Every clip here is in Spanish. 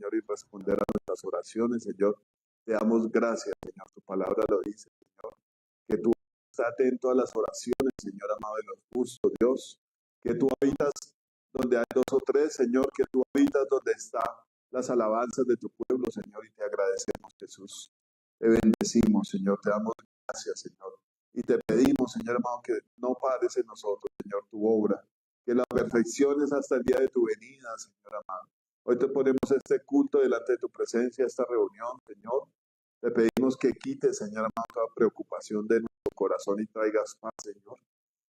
Señor, y responder a nuestras oraciones, Señor. Te damos gracias, Señor. Tu palabra lo dice, Señor. Que tú estás atento a las oraciones, Señor amado, de los justos, Dios. Que tú habitas donde hay dos o tres, Señor. Que tú habitas donde están las alabanzas de tu pueblo, Señor. Y te agradecemos, Jesús. Te bendecimos, Señor. Te damos gracias, Señor. Y te pedimos, Señor amado, que no pares en nosotros, Señor, tu obra. Que la perfecciones hasta el día de tu venida, Señor amado. Hoy te ponemos este culto delante de tu presencia, esta reunión, Señor. Te pedimos que quites, Señor amado, toda preocupación de nuestro corazón y traigas paz, Señor.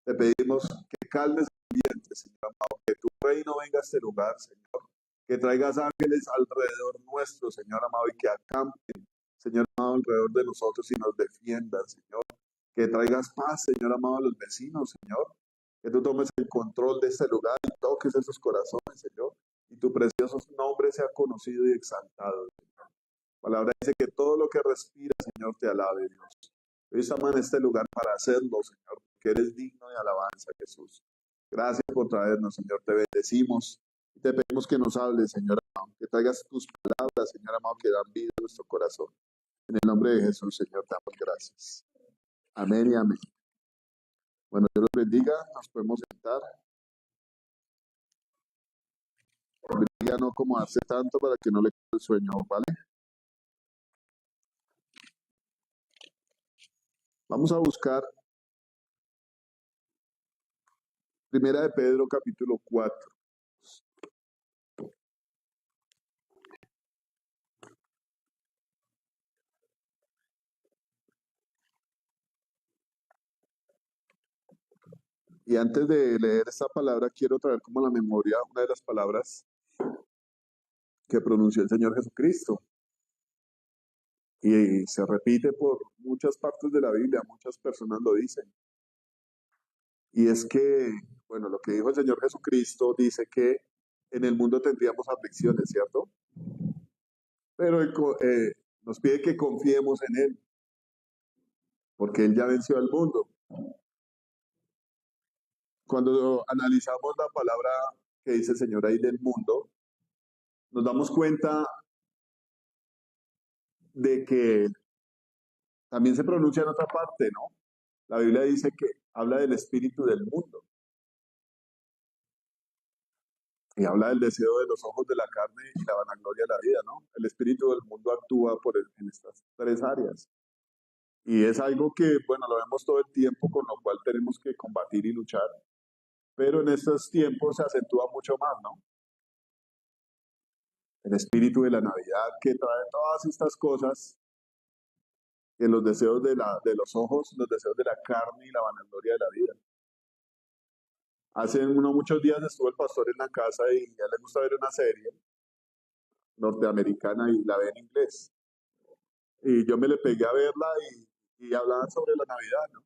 Te pedimos que calmes el ambiente, Señor amado, que tu reino venga a este lugar, Señor. Que traigas ángeles alrededor nuestro, Señor amado, y que acampen, Señor amado, alrededor de nosotros y nos defiendan, Señor. Que traigas paz, Señor amado, a los vecinos, Señor. Que tú tomes el control de este lugar y toques esos corazones, Señor. Y tu precioso nombre sea conocido y exaltado, Señor. La palabra dice que todo lo que respira, Señor, te alabe, Dios. Hoy estamos en este lugar para hacerlo, Señor, porque eres digno de alabanza, Jesús. Gracias por traernos, Señor. Te bendecimos y te pedimos que nos hables, Señor amado. Que traigas tus palabras, Señor amado, que dan vida a nuestro corazón. En el nombre de Jesús, Señor, te damos gracias. Amén y amén. Bueno, Dios los bendiga. Nos podemos sentar. Ya no como hace tanto para que no le quede el sueño, ¿vale? Vamos a buscar Primera de Pedro, capítulo 4. Y antes de leer esta palabra, quiero traer como a la memoria una de las palabras que pronunció el Señor Jesucristo. Y se repite por muchas partes de la Biblia, muchas personas lo dicen. Y es que, bueno, lo que dijo el Señor Jesucristo dice que en el mundo tendríamos aflicciones, ¿cierto? Pero nos pide que confiemos en Él, porque Él ya venció al mundo. Cuando analizamos la palabra que dice el Señor ahí del mundo, nos damos cuenta de que también se pronuncia en otra parte, ¿no? La Biblia dice que habla del espíritu del mundo y habla del deseo de los ojos de la carne y la vanagloria de la vida, ¿no? El espíritu del mundo actúa en estas tres áreas. Y es algo que, bueno, lo vemos todo el tiempo, con lo cual tenemos que combatir y luchar. Pero en estos tiempos se acentúa mucho más, ¿no? El espíritu de la Navidad que trae todas estas cosas, que los deseos de los ojos, los deseos de la carne y la vanagloria de la vida. Hace muchos días estuvo el pastor en la casa y a él le gusta ver una serie norteamericana y la ve en inglés. Y yo me le pegué a verla y hablaban sobre la Navidad, ¿no?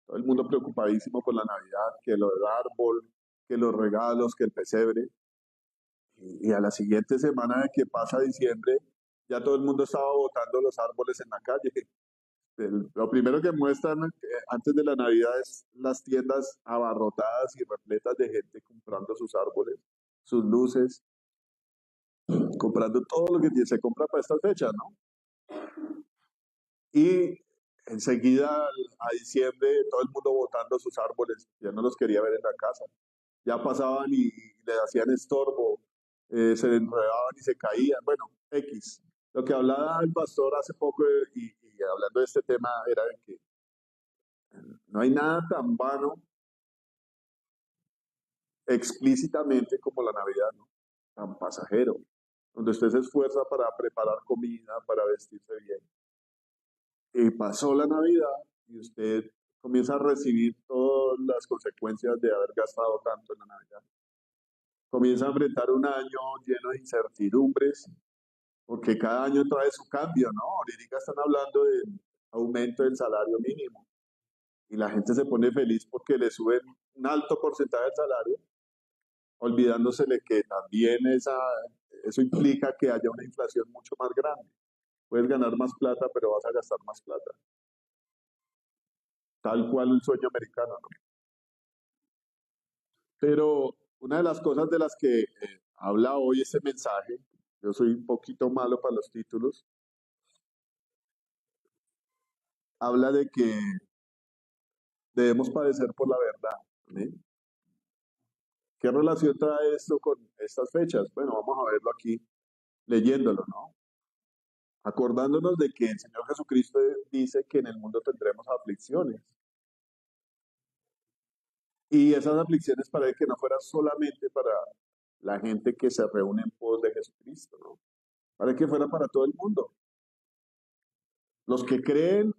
Todo el mundo preocupadísimo por la Navidad, que lo del árbol, que los regalos, que el pesebre. Y a la siguiente semana de que pasa diciembre, ya todo el mundo estaba botando los árboles en la calle. Lo primero que muestran antes de la Navidad es las tiendas abarrotadas y repletas de gente comprando sus árboles, sus luces, comprando todo lo que se compra para estas fechas, ¿no? Y enseguida a diciembre todo el mundo botando sus árboles, ya no los quería ver en la casa. Ya pasaban y le hacían estorbo, se enredaban y se caían, bueno, X. Lo que hablaba el pastor hace poco y hablando de este tema era de que no hay nada tan vano explícitamente como la Navidad, ¿no? Tan pasajero, donde usted se esfuerza para preparar comida, para vestirse bien. Y pasó la Navidad y usted comienza a recibir todas las consecuencias de haber gastado tanto en la Navidad. Comienza a enfrentar un año lleno de incertidumbres, porque cada año trae su cambio, ¿no? Ahorita están hablando del aumento del salario mínimo y la gente se pone feliz porque le suben un alto porcentaje del salario, olvidándosele que también eso implica que haya una inflación mucho más grande. Puedes ganar más plata, pero vas a gastar más plata. Tal cual el sueño americano, ¿no? Pero una de las cosas de las que habla hoy este mensaje, yo soy un poquito malo para los títulos, habla de que debemos padecer por la verdad. ¿Amén? ¿Qué relación trae esto con estas fechas? Bueno, vamos a verlo aquí leyéndolo, ¿no? Acordándonos de que el Señor Jesucristo dice que en el mundo tendremos aflicciones. Y esas aflicciones para que no fueran solamente para la gente que se reúne en pos de Jesucristo, ¿no? Para que fuera para todo el mundo. Los que creen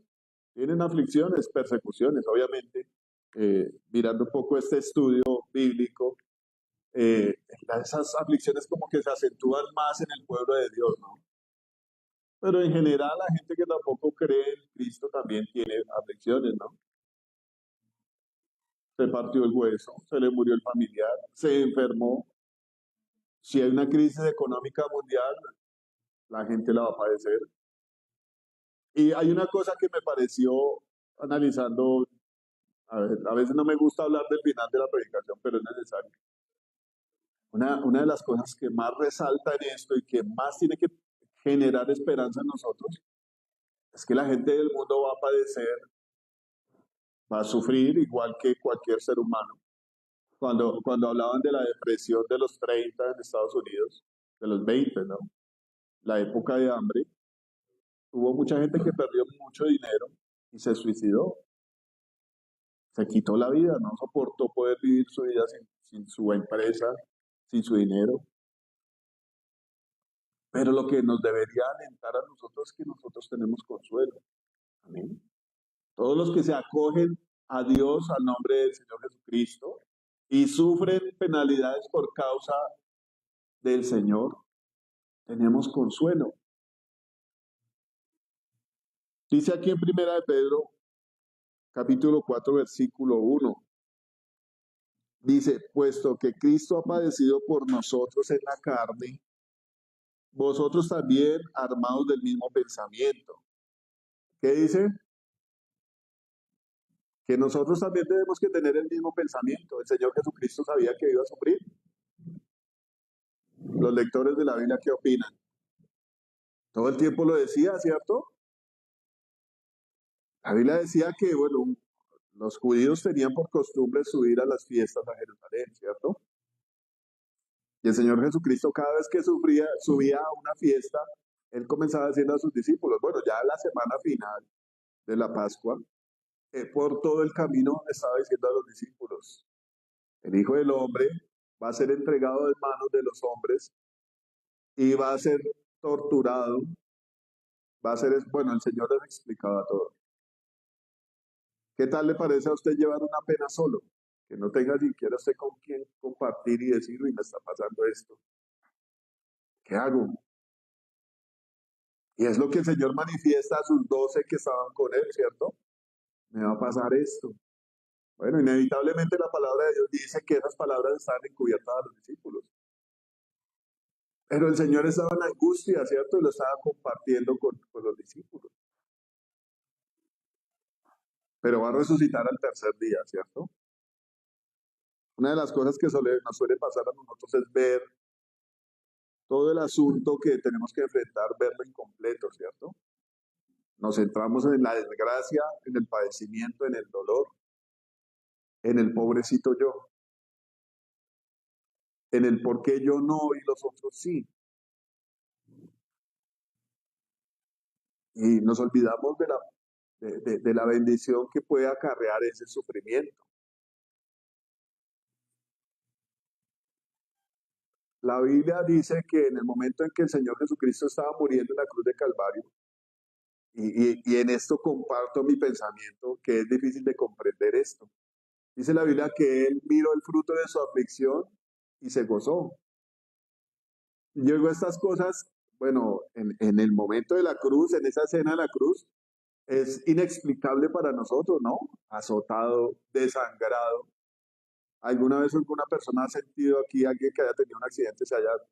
tienen aflicciones, persecuciones, obviamente. Mirando un poco este estudio bíblico, eh, esas aflicciones como que se acentúan más en el pueblo de Dios, ¿no? Pero en general la gente que tampoco cree en Cristo también tiene aflicciones, ¿no? Se partió el hueso, se le murió el familiar, se enfermó. Si hay una crisis económica mundial, la gente la va a padecer. Y hay una cosa que me pareció analizando, a veces no me gusta hablar del final de la predicación, pero es necesario. Una de las cosas que más resalta en esto y que más tiene que generar esperanza en nosotros es que la gente del mundo va a padecer, va a sufrir igual que cualquier ser humano. Cuando hablaban de la depresión de los 30 en Estados Unidos, de los 20, ¿no? La época de hambre, hubo mucha gente que perdió mucho dinero y se suicidó, se quitó la vida, no soportó poder vivir su vida sin su empresa, sin su dinero. Pero lo que nos debería alentar a nosotros es que nosotros tenemos consuelo. Amén. Todos los que se acogen a Dios al nombre del Señor Jesucristo y sufren penalidades por causa del Señor, tenemos consuelo. Dice aquí en Primera de Pedro, capítulo 4, versículo 1. Dice, puesto que Cristo ha padecido por nosotros en la carne, vosotros también armados del mismo pensamiento. ¿Qué dice? Que nosotros también tenemos que tener el mismo pensamiento. El Señor Jesucristo sabía que iba a sufrir. Los lectores de la Biblia, ¿qué opinan? Todo el tiempo lo decía, ¿cierto? La Biblia decía que, bueno, los judíos tenían por costumbre subir a las fiestas a Jerusalén, ¿cierto? Y el Señor Jesucristo cada vez que subía a una fiesta, Él comenzaba diciendo a sus discípulos, bueno, ya la semana final de la Pascua, por todo el camino estaba diciendo a los discípulos, el Hijo del Hombre va a ser entregado en manos de los hombres y va a ser torturado, va a ser, bueno, el Señor les explicaba todo. ¿Qué tal le parece a usted llevar una pena solo? Que no tenga ni siquiera usted con quién compartir y decir, y me está pasando esto. ¿Qué hago? Y es lo que el Señor manifiesta a sus 12 que estaban con él, ¿cierto? Me va a pasar esto. Bueno, inevitablemente la palabra de Dios dice que esas palabras estaban encubiertas a los discípulos. Pero el Señor estaba en angustia, ¿cierto? Y lo estaba compartiendo con los discípulos. Pero va a resucitar al tercer día, ¿cierto? Una de las cosas que nos suele pasar a nosotros es ver todo el asunto que tenemos que enfrentar, verlo incompleto, ¿cierto? Nos centramos en la desgracia, en el padecimiento, en el dolor, en el pobrecito yo, en el por qué yo no y los otros sí. Y nos olvidamos de la bendición que puede acarrear ese sufrimiento. La Biblia dice que en el momento en que el Señor Jesucristo estaba muriendo en la cruz de Calvario, y en esto comparto mi pensamiento, que es difícil de comprender esto. Dice la Biblia que Él miró el fruto de su aflicción y se gozó. Y yo digo estas cosas, bueno, en el momento de la cruz, en esa escena de la cruz, es inexplicable para nosotros, ¿no? Azotado, desangrado. ¿Alguna vez alguna persona ha sentido aquí, alguien que haya tenido un accidente,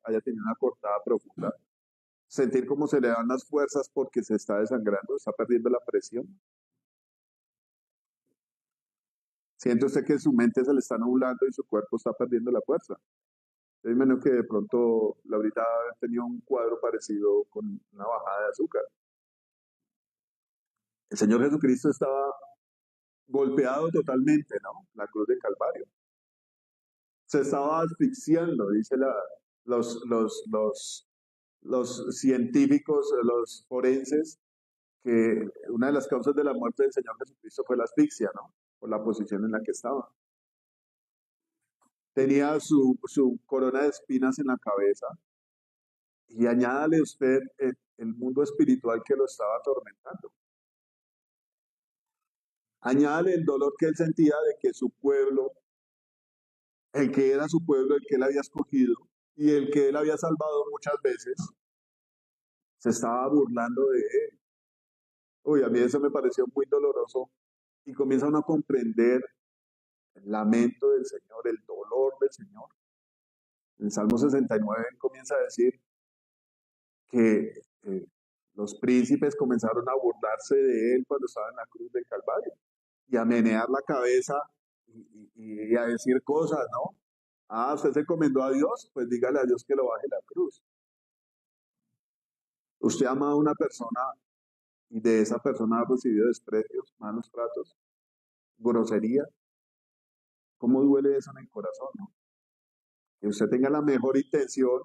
haya tenido una cortada profunda? Sentir como se le dan las fuerzas porque se está desangrando, está perdiendo la presión. Siente usted que su mente se le está nublando y su cuerpo está perdiendo la fuerza, Yo imagino que de pronto Laurita tenía un cuadro parecido con una bajada de azúcar. El Señor Jesucristo estaba golpeado totalmente, ¿no? La cruz del Calvario. Se estaba asfixiando, dice los científicos, los forenses, que una de las causas de la muerte del Señor Jesucristo fue la asfixia, ¿no? Por la posición en la que estaba. Tenía su corona de espinas en la cabeza y añádale usted el mundo espiritual que lo estaba atormentando. Añádale el dolor que él sentía de que su pueblo, el que era su pueblo, el que él había escogido y el que él había salvado muchas veces, se estaba burlando de él. Uy, a mí eso me pareció muy doloroso y comienza uno a comprender el lamento del Señor, el dolor del Señor. En el Salmo 69 él comienza a decir que los príncipes comenzaron a burlarse de él cuando estaba en la cruz del Calvario y a menear la cabeza y a decir cosas, ¿no? Ah, usted se encomendó a Dios, pues dígale a Dios que lo baje la cruz. Usted ama a una persona y de esa persona ha recibido desprecios, malos tratos, grosería. ¿Cómo duele eso en el corazón, no? Que usted tenga la mejor intención,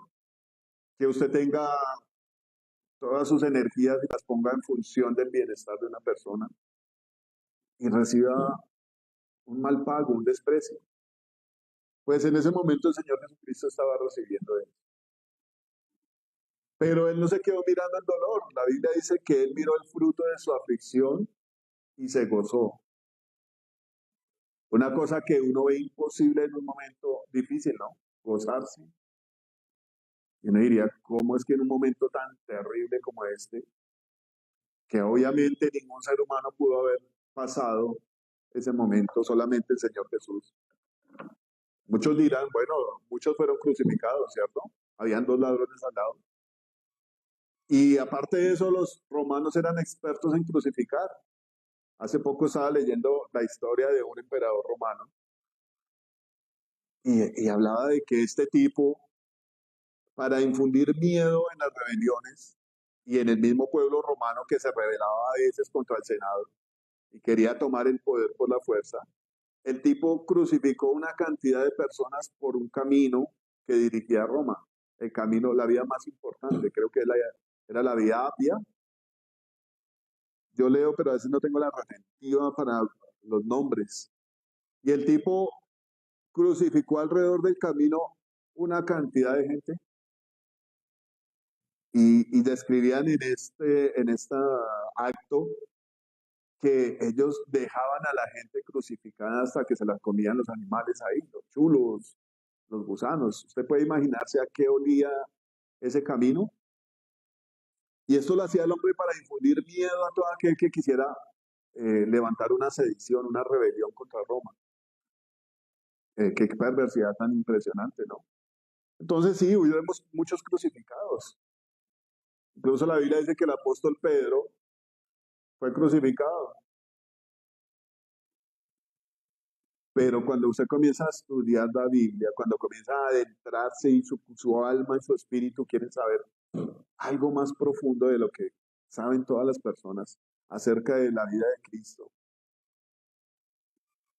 que usted tenga todas sus energías y las ponga en función del bienestar de una persona y reciba un mal pago, un desprecio. Pues en ese momento el Señor Jesucristo estaba recibiendo eso. Pero él no se quedó mirando el dolor. La Biblia dice que él miró el fruto de su aflicción y se gozó. Una cosa que uno ve imposible en un momento difícil, ¿no? Gozarse. Y uno diría, ¿cómo es que en un momento tan terrible como este, que obviamente ningún ser humano pudo haber pasado ese momento, solamente el Señor Jesús? Muchos dirán, bueno, muchos fueron crucificados, ¿cierto? Habían dos ladrones al lado. Y aparte de eso, los romanos eran expertos en crucificar. Hace poco estaba leyendo la historia de un emperador romano y hablaba de que este tipo, para infundir miedo en las rebeliones y en el mismo pueblo romano que se rebelaba a veces contra el Senado y quería tomar el poder por la fuerza, el tipo crucificó una cantidad de personas por un camino que dirigía a Roma. El camino, la vía más importante, creo que era la vía Apia. Yo leo, pero a veces no tengo la retentiva para los nombres. Y el tipo crucificó alrededor del camino una cantidad de gente y describían en este acto que ellos dejaban a la gente crucificada hasta que se las comían los animales ahí, los chulos, los gusanos. Usted puede imaginarse a qué olía ese camino. Y esto lo hacía el hombre para infundir miedo a todo aquel que quisiera levantar una sedición, una rebelión contra Roma. Qué perversidad tan impresionante, ¿no? Entonces sí, hoy vemos muchos crucificados. Incluso la Biblia dice que el apóstol Pedro fue crucificado. Pero cuando usted comienza a estudiar la Biblia, cuando comienza a adentrarse y su alma y su espíritu quieren saber algo más profundo de lo que saben todas las personas acerca de la vida de Cristo,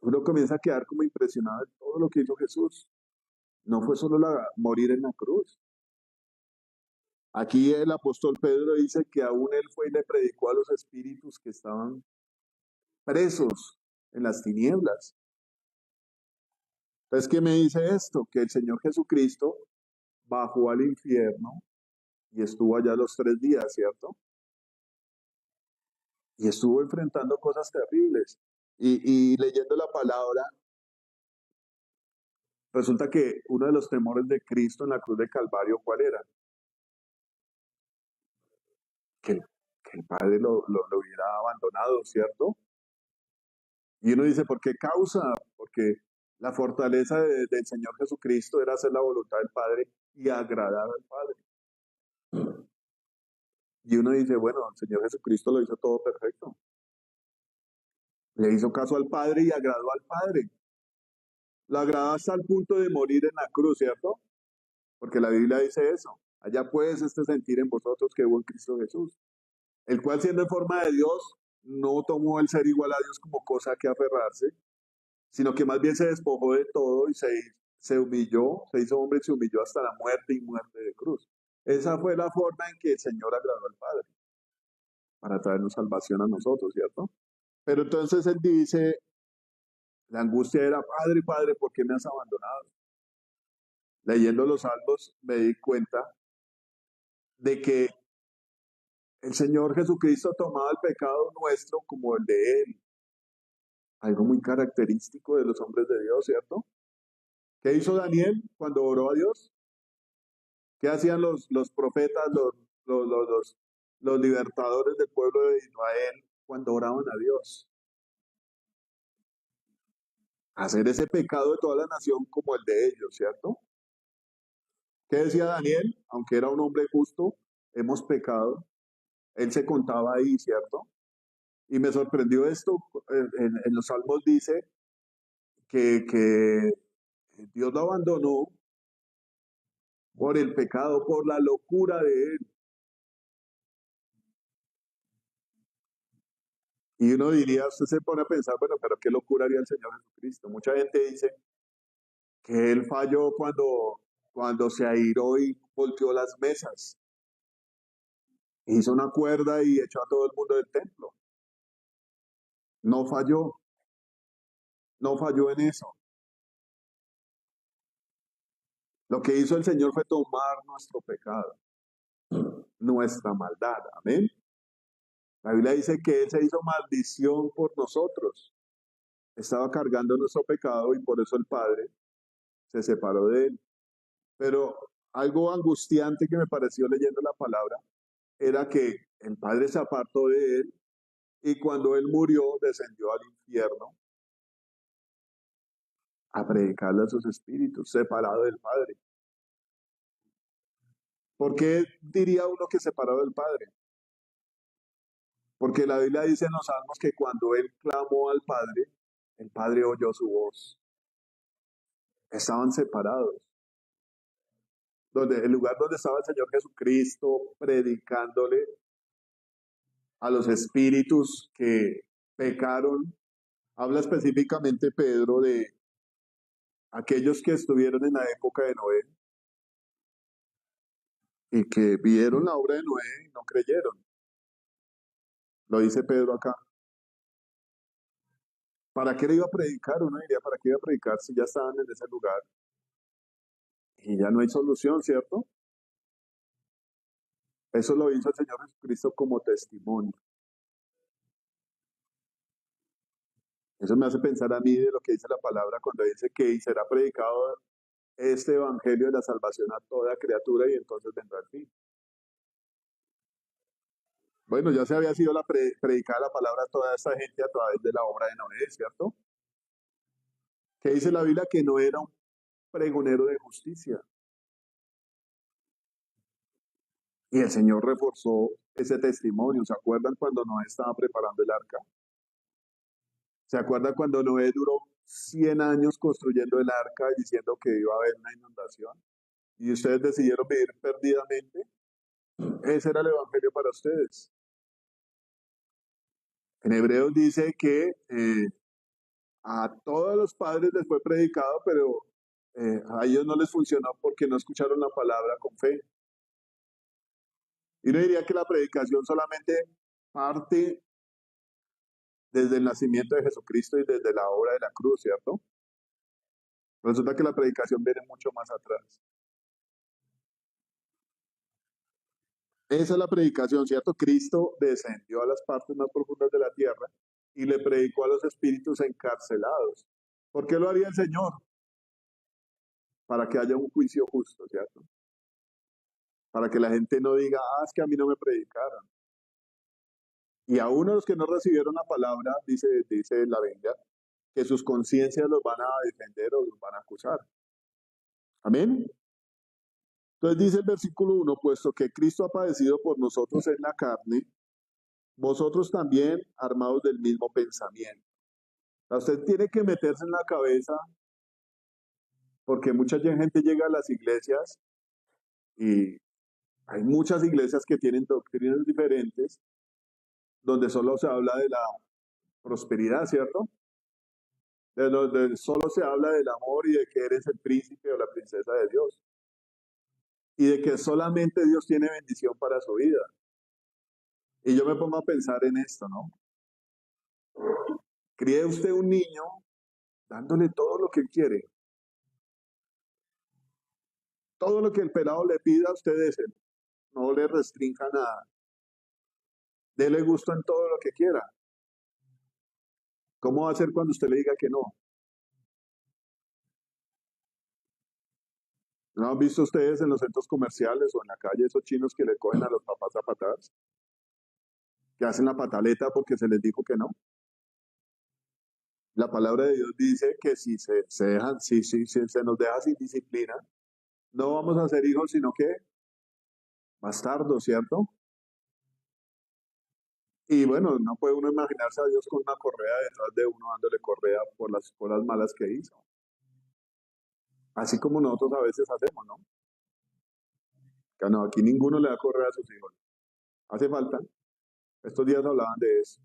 uno comienza a quedar como impresionado de todo lo que hizo Jesús. No fue solo morir en la cruz. Aquí el apóstol Pedro dice que aún él fue y le predicó a los espíritus que estaban presos en las tinieblas. Entonces, ¿qué me dice esto? Que el Señor Jesucristo bajó al infierno y estuvo allá los 3 días, ¿cierto? Y estuvo enfrentando cosas terribles. Y leyendo la palabra, resulta que uno de los temores de Cristo en la cruz de Calvario, ¿cuál era? Que, que el Padre lo hubiera abandonado, ¿cierto? Y uno dice, ¿por qué causa? Porque la fortaleza del Señor Jesucristo era hacer la voluntad del Padre y agradar al Padre. Y uno dice, bueno, el Señor Jesucristo lo hizo todo perfecto. Le hizo caso al Padre y agradó al Padre. Lo agradó hasta el punto de morir en la cruz, ¿cierto? porque la Biblia dice eso. Allá pues este sentir en vosotros que hubo en Cristo Jesús, el cual siendo en forma de Dios, no tomó el ser igual a Dios como cosa que aferrarse, sino que más bien se despojó de todo y se humilló, se hizo hombre y se humilló hasta la muerte y muerte de cruz. Esa fue la forma en que el Señor agradó al Padre, para traernos salvación a nosotros, ¿cierto? Pero entonces él dice, la angustia era, Padre, Padre, ¿por qué me has abandonado? Leyendo los salmos me di cuenta de que el Señor Jesucristo tomaba el pecado nuestro como el de Él, algo muy característico de los hombres de Dios, ¿cierto? ¿Qué hizo Daniel cuando oró a Dios? ¿Qué hacían los profetas, los, los, los, los libertadores del pueblo de Israel cuando oraban a Dios? Hacer ese pecado de toda la nación como el de ellos, ¿cierto? ¿Qué decía Daniel? Aunque era un hombre justo, hemos pecado. Él se contaba ahí, ¿cierto? Y me sorprendió esto, en los salmos dice que Dios lo abandonó por el pecado, por la locura de él. Y uno diría, usted se pone a pensar, bueno, pero qué locura haría el Señor Jesucristo. Mucha gente dice que él falló cuando se airó y volteó las mesas, hizo una cuerda y echó a todo el mundo del templo. No falló, no falló en eso. Lo que hizo el Señor fue tomar nuestro pecado, nuestra maldad. Amén. La Biblia dice que Él se hizo maldición por nosotros. Estaba cargando nuestro pecado y por eso el Padre se separó de Él. Pero algo angustiante que me pareció leyendo la palabra era que el Padre se apartó de Él y cuando Él murió descendió al infierno a predicarle a sus espíritus, separado del Padre. ¿Por qué diría uno que separado del Padre? Porque la Biblia dice en los Salmos que cuando Él clamó al Padre, el Padre oyó su voz. Estaban separados. El lugar donde estaba el Señor Jesucristo predicándole a los espíritus que pecaron. Habla específicamente Pedro de aquellos que estuvieron en la época de Noé y que vieron la obra de Noé y no creyeron. Lo dice Pedro acá. ¿Para qué le iba a predicar? Uno diría, ¿para qué iba a predicar si ya estaban en ese lugar? Y ya no hay solución, ¿cierto? Eso lo hizo el Señor Jesucristo como testimonio. Eso me hace pensar a mí de lo que dice la palabra cuando dice que será predicado este evangelio de la salvación a toda criatura y entonces vendrá el fin. Bueno, ya se había sido predicada la palabra a toda esta gente a través de la obra de Noé, ¿cierto? Que dice la Biblia que no era un pregonero de justicia. Y el Señor reforzó ese testimonio. ¿Se acuerdan cuando Noé estaba preparando el arca? ¿Se acuerdan cuando Noé duró 100 años construyendo el arca y diciendo que iba a haber una inundación? Y ustedes decidieron vivir perdidamente. Ese era el evangelio para ustedes. En Hebreos dice que a todos los padres les fue predicado, pero a ellos no les funcionó porque no escucharon la palabra con fe. Y uno diría que la predicación solamente parte desde el nacimiento de Jesucristo y desde la obra de la cruz, ¿cierto? Resulta que la predicación viene mucho más atrás. Esa es la predicación, ¿cierto? Cristo descendió a las partes más profundas de la tierra y le predicó a los espíritus encarcelados. ¿Por qué lo haría el Señor? Para que haya un juicio justo, ¿cierto? Para que la gente no diga, es que a mí no me predicaron. Y a uno de los que no recibieron la palabra, dice la Biblia, que sus conciencias los van a defender o los van a acusar. Amén. Entonces dice el versículo 1, puesto que Cristo ha padecido por nosotros en la carne, vosotros también armados del mismo pensamiento. O sea, usted tiene que meterse en la cabeza, porque mucha gente llega a las iglesias Y hay muchas iglesias que tienen doctrinas diferentes, donde solo se habla de la prosperidad, ¿cierto? Donde solo se habla del amor y de que eres el príncipe o la princesa de Dios. Y de que solamente Dios tiene bendición para su vida. Y yo me pongo a pensar en esto, ¿no? Críe usted un niño dándole todo lo que él quiere. Todo lo que el pelado le pida, usted déselo. No le restrinja nada. Dele gusto en todo lo que quiera. ¿Cómo va a ser cuando usted le diga que no? ¿No han visto ustedes en los centros comerciales o en la calle esos chinos que le cogen a los papás a patadas? Que hacen la pataleta porque se les dijo que no. La palabra de Dios dice que si se dejan, si se nos deja sin disciplina, no vamos a ser hijos, sino que bastardos, ¿cierto? Y bueno, no puede uno imaginarse a Dios con una correa detrás de uno dándole correa por las cosas malas que hizo. Así como nosotros a veces hacemos, ¿no? Que no, aquí ninguno le da correa a sus hijos. Hace falta. Estos días hablaban de eso.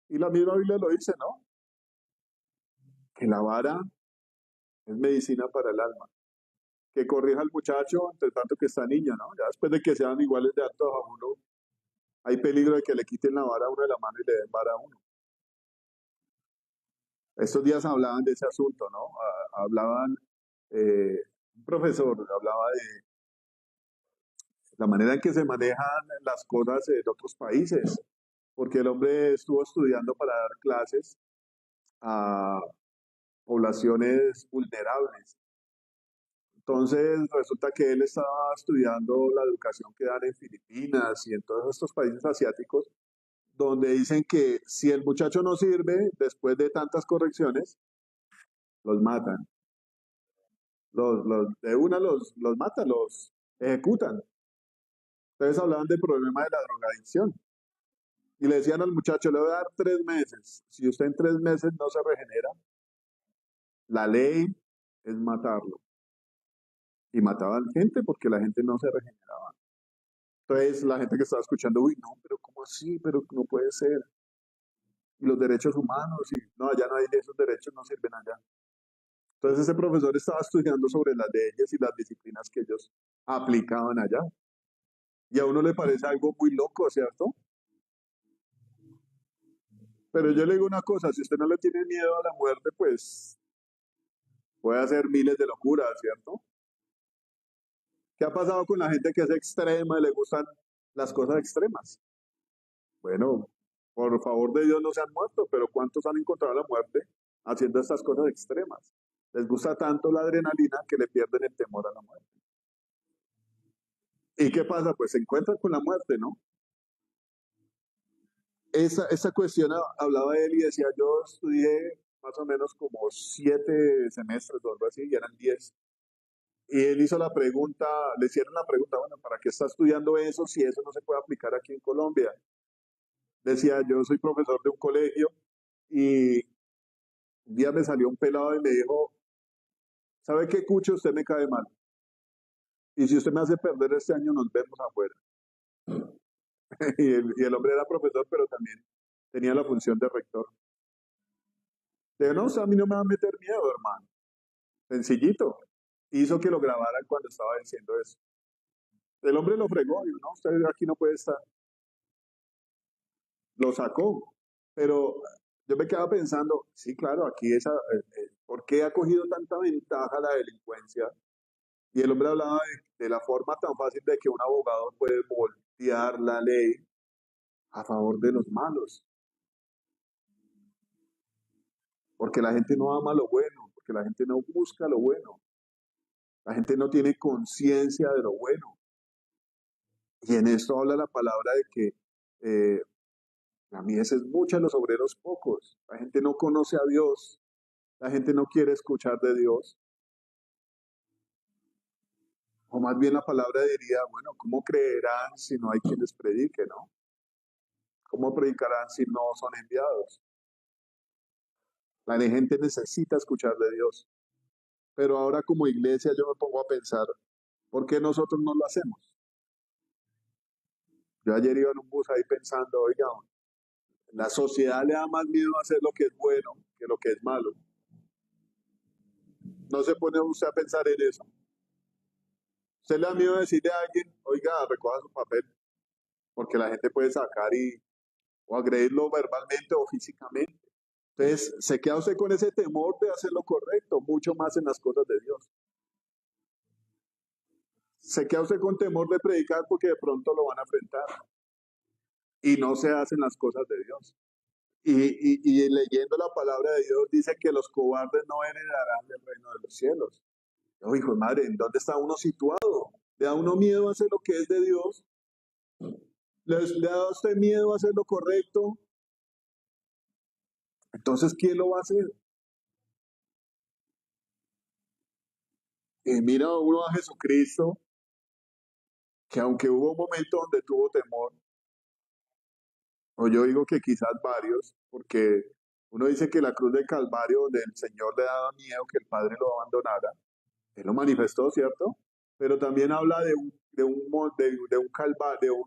Y la misma Biblia lo dice, ¿no? Que la vara es medicina para el alma. Que corrija al muchacho entre tanto que está niño, ¿no? Ya después de que sean iguales de altos a uno, hay peligro de que le quiten la vara a uno de la mano y le den vara a uno. Estos días hablaban de ese asunto, ¿no? Hablaban, un profesor hablaba de la manera en que se manejan las cosas en otros países, porque el hombre estuvo estudiando para dar clases a poblaciones vulnerables. Entonces resulta que él estaba estudiando la educación que dan en Filipinas y en todos estos países asiáticos, donde dicen que si el muchacho no sirve después de tantas correcciones, los matan. De una los matan, los ejecutan. Entonces hablaban del problema de la drogadicción. Y le decían al muchacho, le voy a dar 3 meses. Si usted en 3 meses no se regenera, la ley es matarlo. Y mataban gente porque la gente no se regeneraba. Entonces la gente que estaba escuchando, uy, no, pero ¿cómo así? Pero no puede ser. Y los derechos humanos, y no, allá no hay esos derechos, no sirven allá. Entonces ese profesor estaba estudiando sobre las leyes y las disciplinas que ellos aplicaban allá. Y a uno le parece algo muy loco, ¿cierto? Pero yo le digo una cosa, si usted no le tiene miedo a la muerte, pues puede hacer miles de locuras, ¿cierto? ¿Qué ha pasado con la gente que es extrema y le gustan las cosas extremas? Bueno, por favor de Dios no se han muerto, pero ¿cuántos han encontrado la muerte haciendo estas cosas extremas? Les gusta tanto la adrenalina que le pierden el temor a la muerte. ¿Y qué pasa? Pues se encuentran con la muerte, ¿no? Esa cuestión hablaba él y decía, yo estudié más o menos como 7 semestres o algo así, y eran 10. Y él hizo la pregunta, le hicieron la pregunta, bueno, ¿para qué está estudiando eso si eso no se puede aplicar aquí en Colombia? Decía, yo soy profesor de un colegio y un día me salió un pelado y me dijo, ¿sabe qué, Cucho? Usted me cae mal. Y si usted me hace perder este año, nos vemos afuera. Y el hombre era profesor, pero también tenía la función de rector. Le dije, no, a mí no me va a meter miedo, hermano. Sencillito. Hizo que lo grabaran cuando estaba diciendo eso. El hombre lo fregó, dijo, no, usted aquí no puede estar. Lo sacó. Pero yo me quedaba pensando, sí, claro, aquí ¿por qué ha cogido tanta ventaja la delincuencia? Y el hombre hablaba de la forma tan fácil de que un abogado puede voltear la ley a favor de los malos, porque la gente no ama lo bueno, porque la gente no busca lo bueno, la gente no tiene conciencia de lo bueno. Y en esto habla la palabra de que eh, la mies es mucha, los obreros pocos. La gente no conoce a Dios, la gente no quiere escuchar de Dios. O más bien la palabra diría, bueno, ¿cómo creerán si no hay quien les predique, no? ¿Cómo predicarán si no son enviados? La gente necesita escuchar de Dios. Pero ahora como iglesia yo me pongo a pensar, ¿Por qué nosotros no lo hacemos? Yo ayer iba en un bus ahí pensando, oiga, la sociedad le da más miedo a hacer lo que es bueno que lo que es malo. ¿No se pone usted a pensar en eso? ¿Usted le da miedo decirle a alguien, oiga, recoja su papel? Porque la gente puede sacar o agredirlo verbalmente o físicamente. Entonces, se queda usted con ese temor de hacer lo correcto, mucho más en las cosas de Dios. Se queda usted con temor de predicar porque de pronto lo van a enfrentar y no se hacen las cosas de Dios. Y leyendo la palabra de Dios dice que los cobardes no heredarán el reino de los cielos. Oh, hijo de madre, ¿en dónde está uno situado? ¿Le da uno miedo a hacer lo que es de Dios? ¿Le da a usted miedo a hacer lo correcto? Entonces, ¿quién lo va a hacer? Y mira uno a Jesucristo, que aunque hubo un momento donde tuvo temor, o yo digo que quizás varios, porque uno dice que la cruz del Calvario, donde el Señor le daba miedo que el Padre lo abandonara, Él lo manifestó, ¿cierto? Pero también habla de un calvario,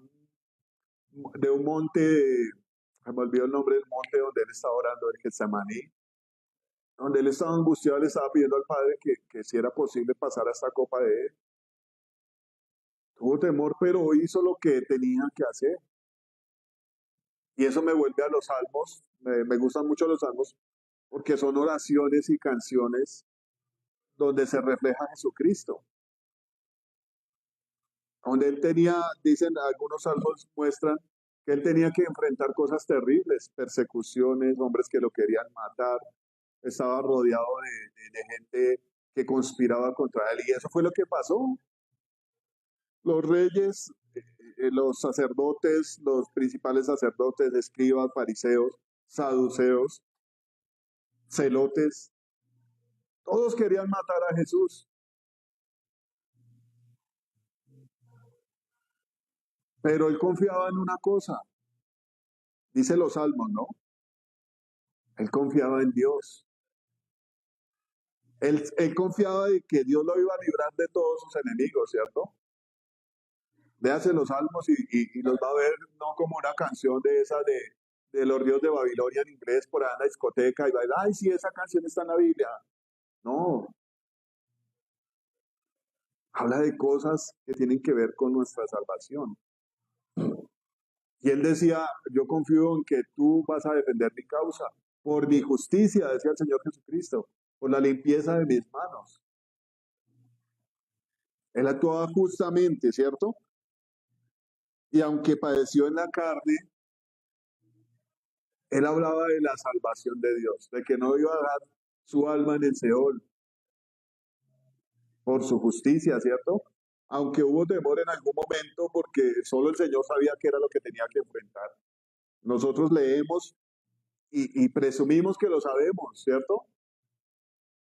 de un monte, se me olvidó el nombre del monte donde Él estaba orando, el Getsemaní, donde Él estaba angustiado, le estaba pidiendo al Padre que si era posible pasar a esta copa de Él. Tuvo temor, pero hizo lo que tenía que hacer. Y eso me vuelve a los salmos. Me gustan mucho los salmos porque son oraciones y canciones donde se refleja Jesucristo. Donde él tenía, dicen algunos salmos muestran que él tenía que enfrentar cosas terribles, persecuciones, hombres que lo querían matar, estaba rodeado de gente que conspiraba contra él y eso fue lo que pasó. Los reyes, los sacerdotes, los principales sacerdotes, escribas, fariseos, saduceos, celotes, todos querían matar a Jesús, pero él confiaba en una cosa, dice los salmos, ¿no? Él confiaba en Dios. Él confiaba de que Dios lo iba a librar de todos sus enemigos, ¿cierto? Léase los salmos y los va a ver no como una canción de esa de los ríos de Babilonia en inglés por ahí en la discoteca y va a decir, ay, sí, esa canción está en la Biblia. No, habla de cosas que tienen que ver con nuestra salvación. Y él decía, yo confío en que tú vas a defender mi causa, por mi justicia, decía el Señor Jesucristo, por la limpieza de mis manos. Él actuaba justamente, ¿cierto? Y aunque padeció en la carne, él hablaba de la salvación de Dios, de que no iba a dar su alma en el Seol por su justicia, ¿cierto? Aunque hubo temor en algún momento porque solo el Señor sabía qué era lo que tenía que enfrentar. Nosotros leemos y presumimos que lo sabemos, ¿cierto?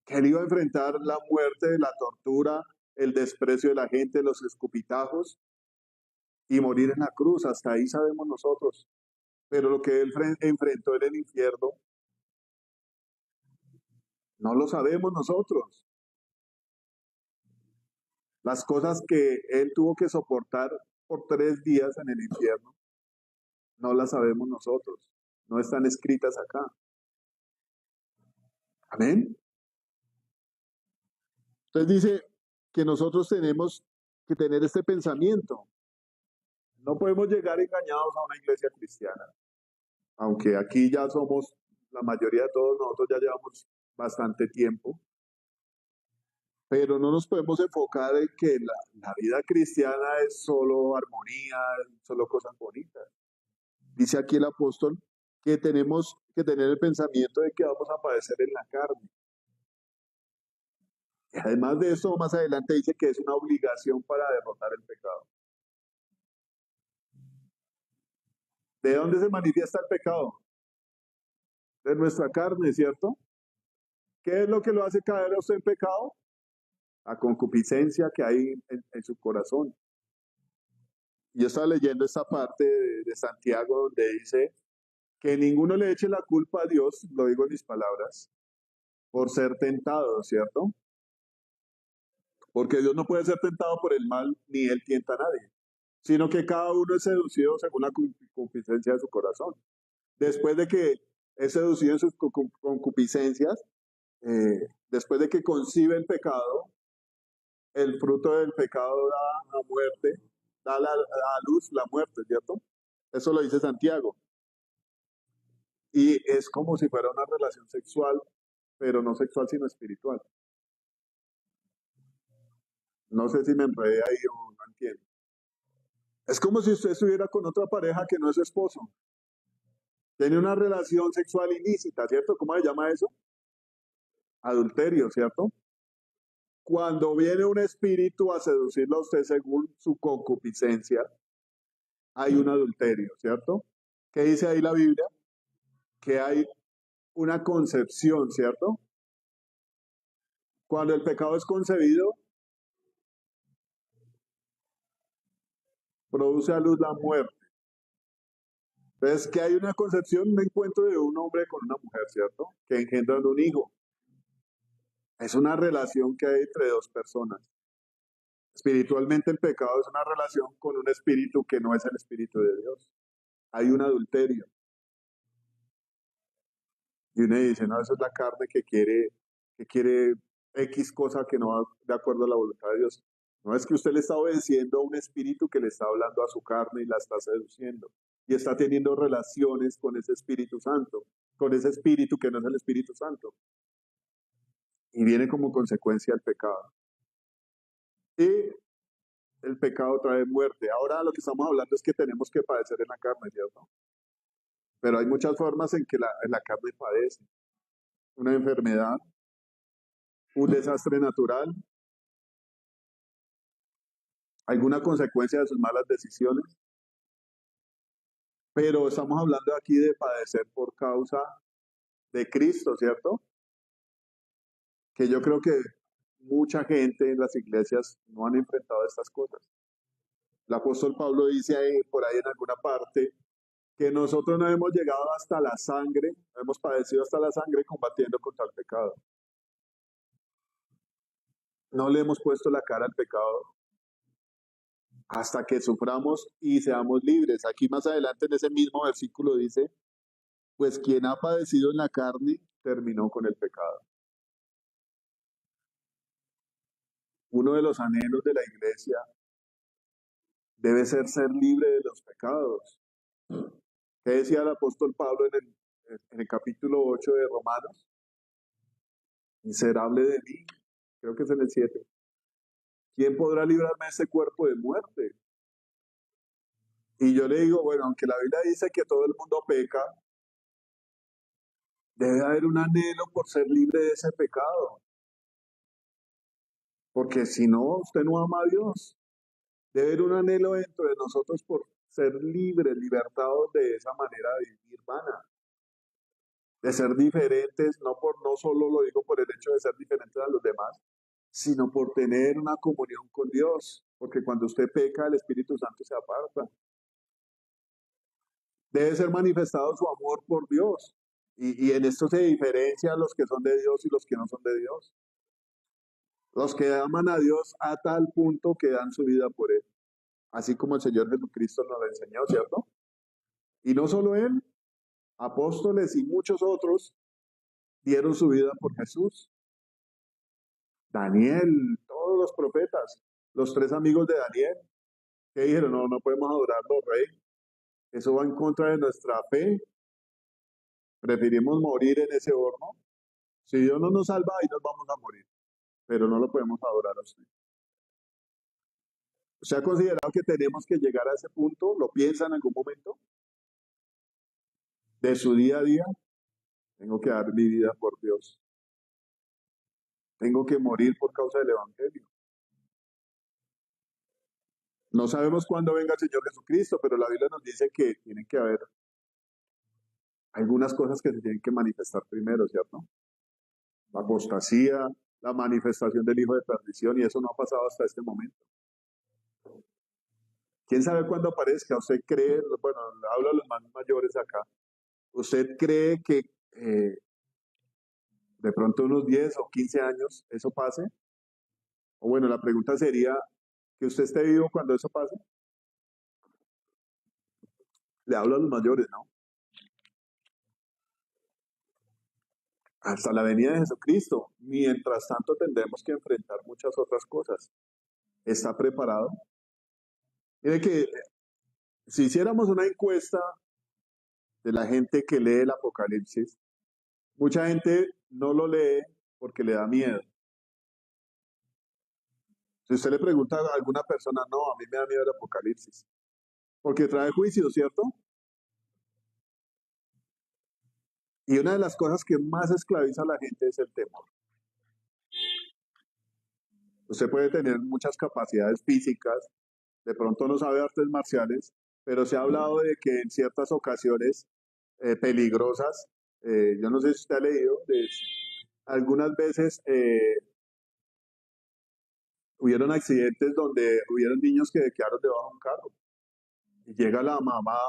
Que él iba a enfrentar la muerte, la tortura, el desprecio de la gente, los escupitajos y morir en la cruz. Hasta ahí sabemos nosotros. Pero lo que él enfrentó en el infierno, no lo sabemos nosotros. Las cosas que él tuvo que soportar por 3 días en el infierno, no las sabemos nosotros. No están escritas acá. Amén. Entonces dice que nosotros tenemos que tener este pensamiento. No podemos llegar engañados a una iglesia cristiana. Aunque aquí ya somos, la mayoría de todos nosotros ya llevamos bastante tiempo, pero no nos podemos enfocar en que la vida cristiana es solo armonía, solo cosas bonitas. Dice aquí el apóstol que tenemos que tener el pensamiento de que vamos a padecer en la carne. Y además de eso, más adelante dice que es una obligación para derrotar el pecado. ¿De dónde se manifiesta el pecado? De nuestra carne, ¿cierto? ¿Qué es lo que lo hace caer a usted en pecado? La concupiscencia que hay en su corazón. Yo estaba leyendo esta parte de Santiago donde dice que ninguno le eche la culpa a Dios, lo digo en mis palabras, por ser tentado, ¿cierto? Porque Dios no puede ser tentado por el mal, ni Él tienta a nadie, sino que cada uno es seducido según la concupiscencia de su corazón. Después de que es seducido en sus concupiscencias, después de que concibe el pecado, el fruto del pecado da la muerte, da a luz la muerte, ¿cierto? Eso lo dice Santiago. Y es como si fuera una relación sexual, pero no sexual, sino espiritual. No sé si me enredé ahí o no entiendo. Es como si usted estuviera con otra pareja que no es su esposo. Tiene una relación sexual ilícita, ¿cierto? ¿Cómo se llama eso? Adulterio, ¿cierto? Cuando viene un espíritu a seducirlo a usted según su concupiscencia, hay un adulterio, ¿cierto? ¿Qué dice ahí la Biblia? Que hay una concepción, ¿cierto? Cuando el pecado es concebido, produce a luz la muerte. Entonces, que hay una concepción, un encuentro de un hombre con una mujer, ¿cierto? Que engendran un hijo. Es una relación que hay entre dos personas. Espiritualmente el pecado es una relación con un espíritu que no es el espíritu de Dios. Hay un adulterio. Y uno dice, no, eso es la carne que quiere X cosa que no va de acuerdo a la voluntad de Dios. No es que usted le está obedeciendo a un espíritu que le está hablando a su carne y la está seduciendo. Y está teniendo relaciones con ese Espíritu Santo, con ese espíritu que no es el Espíritu Santo. Y viene como consecuencia el pecado. Y el pecado trae muerte. Ahora lo que estamos hablando es que tenemos que padecer en la carne, ¿cierto? Pero hay muchas formas en que la carne padece. Una enfermedad, un desastre natural, alguna consecuencia de sus malas decisiones. Pero estamos hablando aquí de padecer por causa de Cristo, ¿cierto? Que yo creo que mucha gente en las iglesias no han enfrentado estas cosas. El apóstol Pablo dice ahí, por ahí en alguna parte, que nosotros no hemos llegado hasta la sangre, hemos padecido hasta la sangre combatiendo contra el pecado. No le hemos puesto la cara al pecado hasta que suframos y seamos libres. Aquí más adelante en ese mismo versículo dice, pues quien ha padecido en la carne terminó con el pecado. Uno de los anhelos de la iglesia debe ser libre de los pecados. ¿Qué decía el apóstol Pablo en el capítulo 8 de Romanos? Miserable de mí, creo que es en el 7. ¿Quién podrá librarme de ese cuerpo de muerte? Y yo le digo, bueno, aunque la Biblia dice que todo el mundo peca, debe haber un anhelo por ser libre de ese pecado. Porque si no, usted no ama a Dios. Debe haber un anhelo dentro de nosotros por ser libres, libertados de esa manera de vivir vana. De ser diferentes, no solo lo digo por el hecho de ser diferentes a los demás, sino por tener una comunión con Dios. Porque cuando usted peca, el Espíritu Santo se aparta. Debe ser manifestado su amor por Dios. Y en esto se diferencia los que son de Dios y los que no son de Dios. Los que aman a Dios a tal punto que dan su vida por Él. Así como el Señor Jesucristo nos lo enseñó, ¿cierto? Y no solo Él, apóstoles y muchos otros dieron su vida por Jesús. Daniel, todos los profetas, los tres amigos de Daniel, que dijeron, no, no podemos adorarlo, rey. Eso va en contra de nuestra fe. Preferimos morir en ese horno. Si Dios no nos salva, ahí nos vamos a morir. Pero no lo podemos adorar a usted. ¿Usted ha considerado que tenemos que llegar a ese punto? ¿Lo piensa en algún momento? De su día a día, tengo que dar mi vida por Dios. Tengo que morir por causa del Evangelio. No sabemos cuándo venga el Señor Jesucristo, pero la Biblia nos dice que tienen que haber algunas cosas que se tienen que manifestar primero, ¿cierto? La apostasía, la manifestación del hijo de perdición, y eso no ha pasado hasta este momento. ¿Quién sabe cuándo aparezca? ¿Usted cree, bueno, hablo a los más mayores acá, usted cree que de pronto unos 10 o 15 años eso pase? O bueno, la pregunta sería, ¿que usted esté vivo cuando eso pase? Le hablo a los mayores, ¿no? Hasta la venida de Jesucristo. Mientras tanto tendremos que enfrentar muchas otras cosas. ¿Está preparado? Mire que si hiciéramos una encuesta de la gente que lee el Apocalipsis, mucha gente no lo lee porque le da miedo. Si usted le pregunta a alguna persona, no, a mí me da miedo el Apocalipsis, porque trae juicio, ¿cierto? Y una de las cosas que más esclaviza a la gente es el temor. Usted puede tener muchas capacidades físicas, de pronto no sabe artes marciales, pero se ha hablado de que en ciertas ocasiones peligrosas, yo no sé si usted ha leído, algunas veces hubieron accidentes donde hubieron niños que quedaron debajo de un carro. Y llega la mamá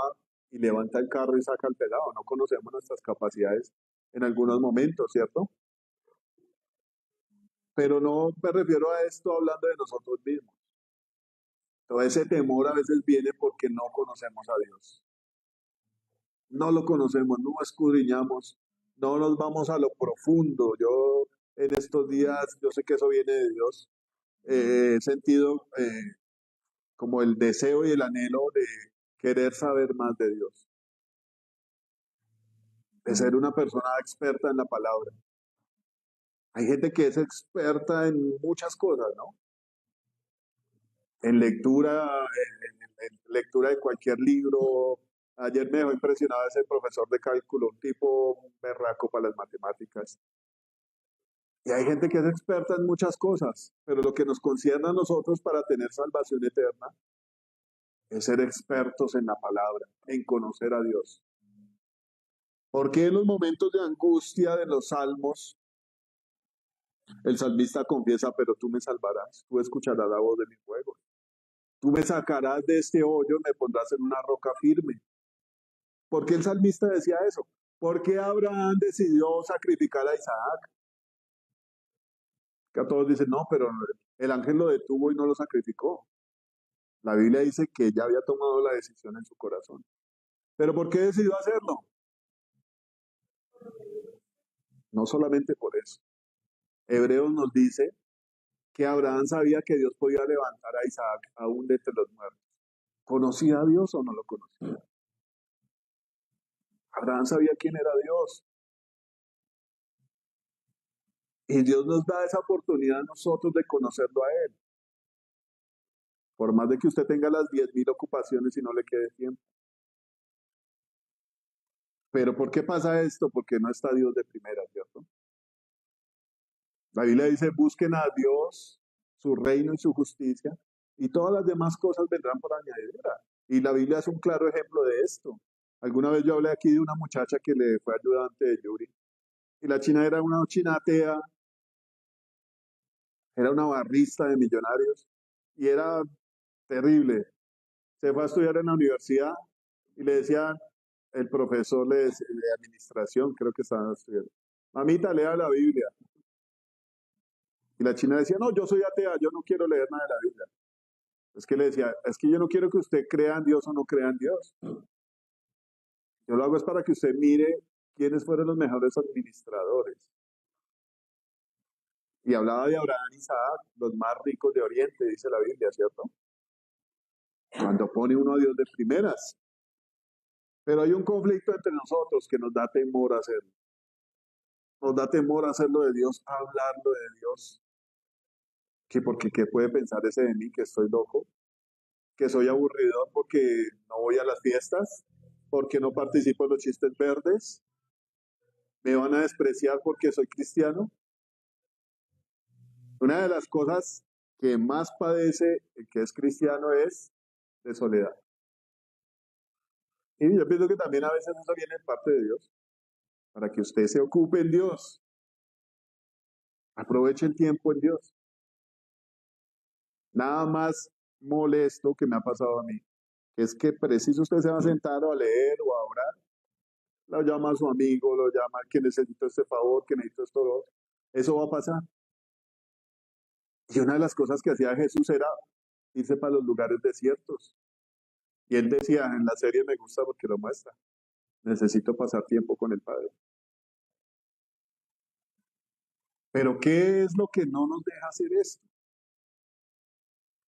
y levanta el carro y saca al pelado. No conocemos nuestras capacidades en algunos momentos, ¿cierto? Pero no me refiero a esto hablando de nosotros mismos. Todo ese temor a veces viene porque no conocemos a Dios. No lo conocemos, no escudriñamos, no nos vamos a lo profundo. Yo en estos días, yo sé que eso viene de Dios, he sentido como el deseo y el anhelo de querer saber más de Dios, de ser una persona experta en la palabra. Hay gente que es experta en muchas cosas, ¿no? En lectura, en lectura de cualquier libro. Ayer me dejó impresionado ese profesor de cálculo, un tipo berraco para las matemáticas. Y hay gente que es experta en muchas cosas, pero lo que nos concierne a nosotros para tener salvación eterna es ser expertos en la palabra, en conocer a Dios. Porque en los momentos de angustia de los salmos, el salmista confiesa, pero tú me salvarás, tú escucharás la voz de mi fuego. Tú me sacarás de este hoyo, me pondrás en una roca firme. ¿Por qué el salmista decía eso? Porque Abraham decidió sacrificar a Isaac. Que a todos dicen, no, pero el ángel lo detuvo y no lo sacrificó. La Biblia dice que ya había tomado la decisión en su corazón. ¿Pero por qué decidió hacerlo? No solamente por eso. Hebreos nos dice que Abraham sabía que Dios podía levantar a Isaac aún de entre los muertos. ¿Conocía a Dios o no lo conocía? Abraham sabía quién era Dios. Y Dios nos da esa oportunidad a nosotros de conocerlo a Él. Por más de que usted tenga las 10.000 ocupaciones y no le quede tiempo. Pero ¿por qué pasa esto? Porque no está Dios de primera, ¿cierto? La Biblia dice, busquen a Dios, su reino y su justicia, y todas las demás cosas vendrán por añadidura. Y la Biblia es un claro ejemplo de esto. Alguna vez yo hablé aquí de una muchacha que le fue ayudante de Yuri, y la china era una china atea, era una barrista de millonarios, y era terrible. Se fue a estudiar en la universidad y le decían, el profesor de administración, creo que estaba estudiando, mamita, lea la Biblia. Y la china decía, no, yo soy atea, yo no quiero leer nada de la Biblia. Es que le decía, es que yo no quiero que usted crea en Dios o no crea en Dios. Yo lo hago es para que usted mire quiénes fueron los mejores administradores. Y hablaba de Abraham y Isaac, los más ricos de Oriente, dice la Biblia, ¿cierto? Cuando pone uno a Dios de primeras. Pero hay un conflicto entre nosotros que nos da temor hacerlo. Nos da temor hacerlo de Dios, hablarlo de Dios. Que porque qué puede pensar ese de mí, que estoy loco, que soy aburrido porque no voy a las fiestas, porque no participo en los chistes verdes, me van a despreciar porque soy cristiano. Una de las cosas que más padece el que es cristiano es de soledad. Y yo pienso que también a veces eso viene de parte de Dios, para que usted se ocupe en Dios, aproveche el tiempo en Dios. Nada más molesto que me ha pasado a mí, que es que preciso usted se va a sentar o a leer o a orar, lo llama a su amigo, lo llama que necesito este favor, que necesito esto, lo otro. Eso va a pasar. Y una de las cosas que hacía Jesús era irse para los lugares desiertos. Y él decía, en la serie me gusta porque lo muestra, necesito pasar tiempo con el Padre. Pero ¿qué es lo que no nos deja hacer esto?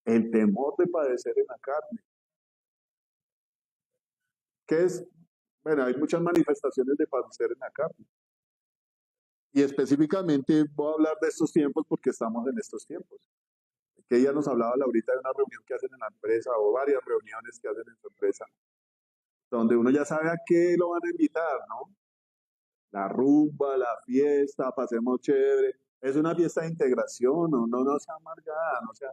El temor de padecer en la carne. ¿Qué es? Bueno, hay muchas manifestaciones de padecer en la carne. Y específicamente voy a hablar de estos tiempos porque estamos en estos tiempos. Que ella nos hablaba Laurita de una reunión que hacen en la empresa o varias reuniones que hacen en su empresa, donde uno ya sabe a qué lo van a invitar, ¿no? La rumba, la fiesta, pasemos chévere. Es una fiesta de integración, no sea amargada, no sea...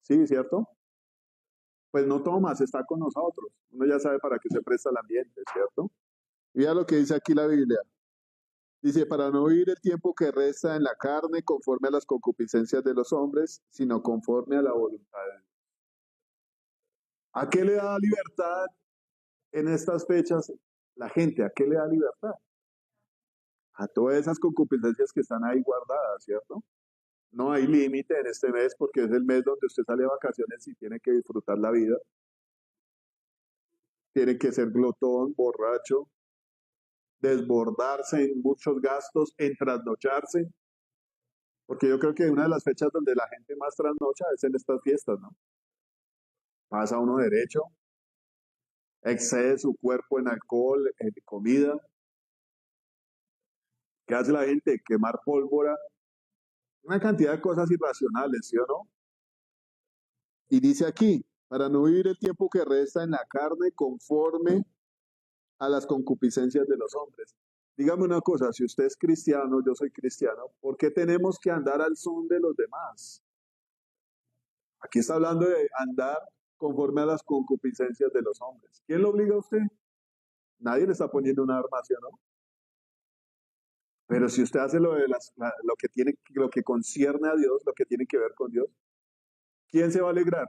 Sí, ¿cierto? Pues no Tomás está con nosotros. Uno ya sabe para qué se presta el ambiente, ¿cierto? Mira lo que dice aquí la Biblia. Dice, para no vivir el tiempo que resta en la carne conforme a las concupiscencias de los hombres, sino conforme a la voluntad de Dios. ¿A qué le da libertad en estas fechas la gente? ¿A qué le da libertad? A todas esas concupiscencias que están ahí guardadas, ¿cierto? No hay límite en este mes porque es el mes donde usted sale de vacaciones y tiene que disfrutar la vida. Tiene que ser glotón, borracho, desbordarse en muchos gastos, en trasnocharse. Porque yo creo que una de las fechas donde la gente más trasnocha es en estas fiestas, ¿no? Pasa uno derecho, excede su cuerpo en alcohol, en comida. ¿Qué hace la gente? Quemar pólvora, una cantidad de cosas irracionales, ¿sí o no? Y dice aquí, para no vivir el tiempo que resta en la carne conforme a las concupiscencias de los hombres. Dígame una cosa, si usted es cristiano, yo soy cristiano, ¿por qué tenemos que andar al son de los demás? Aquí está hablando de andar conforme a las concupiscencias de los hombres. ¿Quién lo obliga a usted? Nadie le está poniendo una arma, ¿sí o no? Pero si usted hace lo de lo que tiene, lo que concierne a Dios, lo que tiene que ver con Dios, ¿quién se va a alegrar?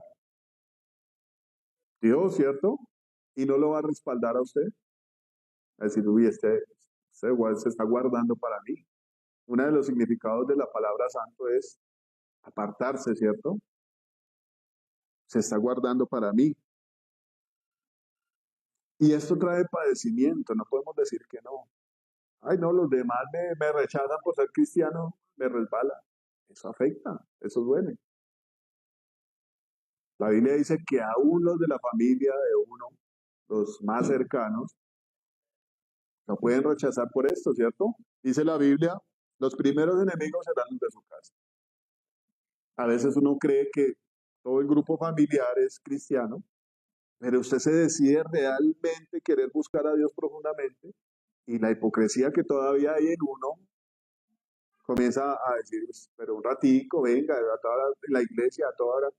Dios, ¿cierto? Y no lo va a respaldar a usted. A decir, uy, este igual se está guardando para mí. Uno de los significados de la palabra santo es apartarse, ¿cierto? Se está guardando para mí. Y esto trae padecimiento, no podemos decir que no. Ay, no, los demás me rechazan por ser cristiano, me resbala. Eso afecta, eso duele. La Biblia dice que aún los de la familia de uno, los más cercanos, lo pueden rechazar por esto, ¿cierto? Dice la Biblia, los primeros enemigos serán los de su casa. A veces uno cree que todo el grupo familiar es cristiano, pero usted se decide realmente querer buscar a Dios profundamente y la hipocresía que todavía hay en uno comienza a decir, "Pues, pero un ratico, venga, a toda la iglesia, a toda hora".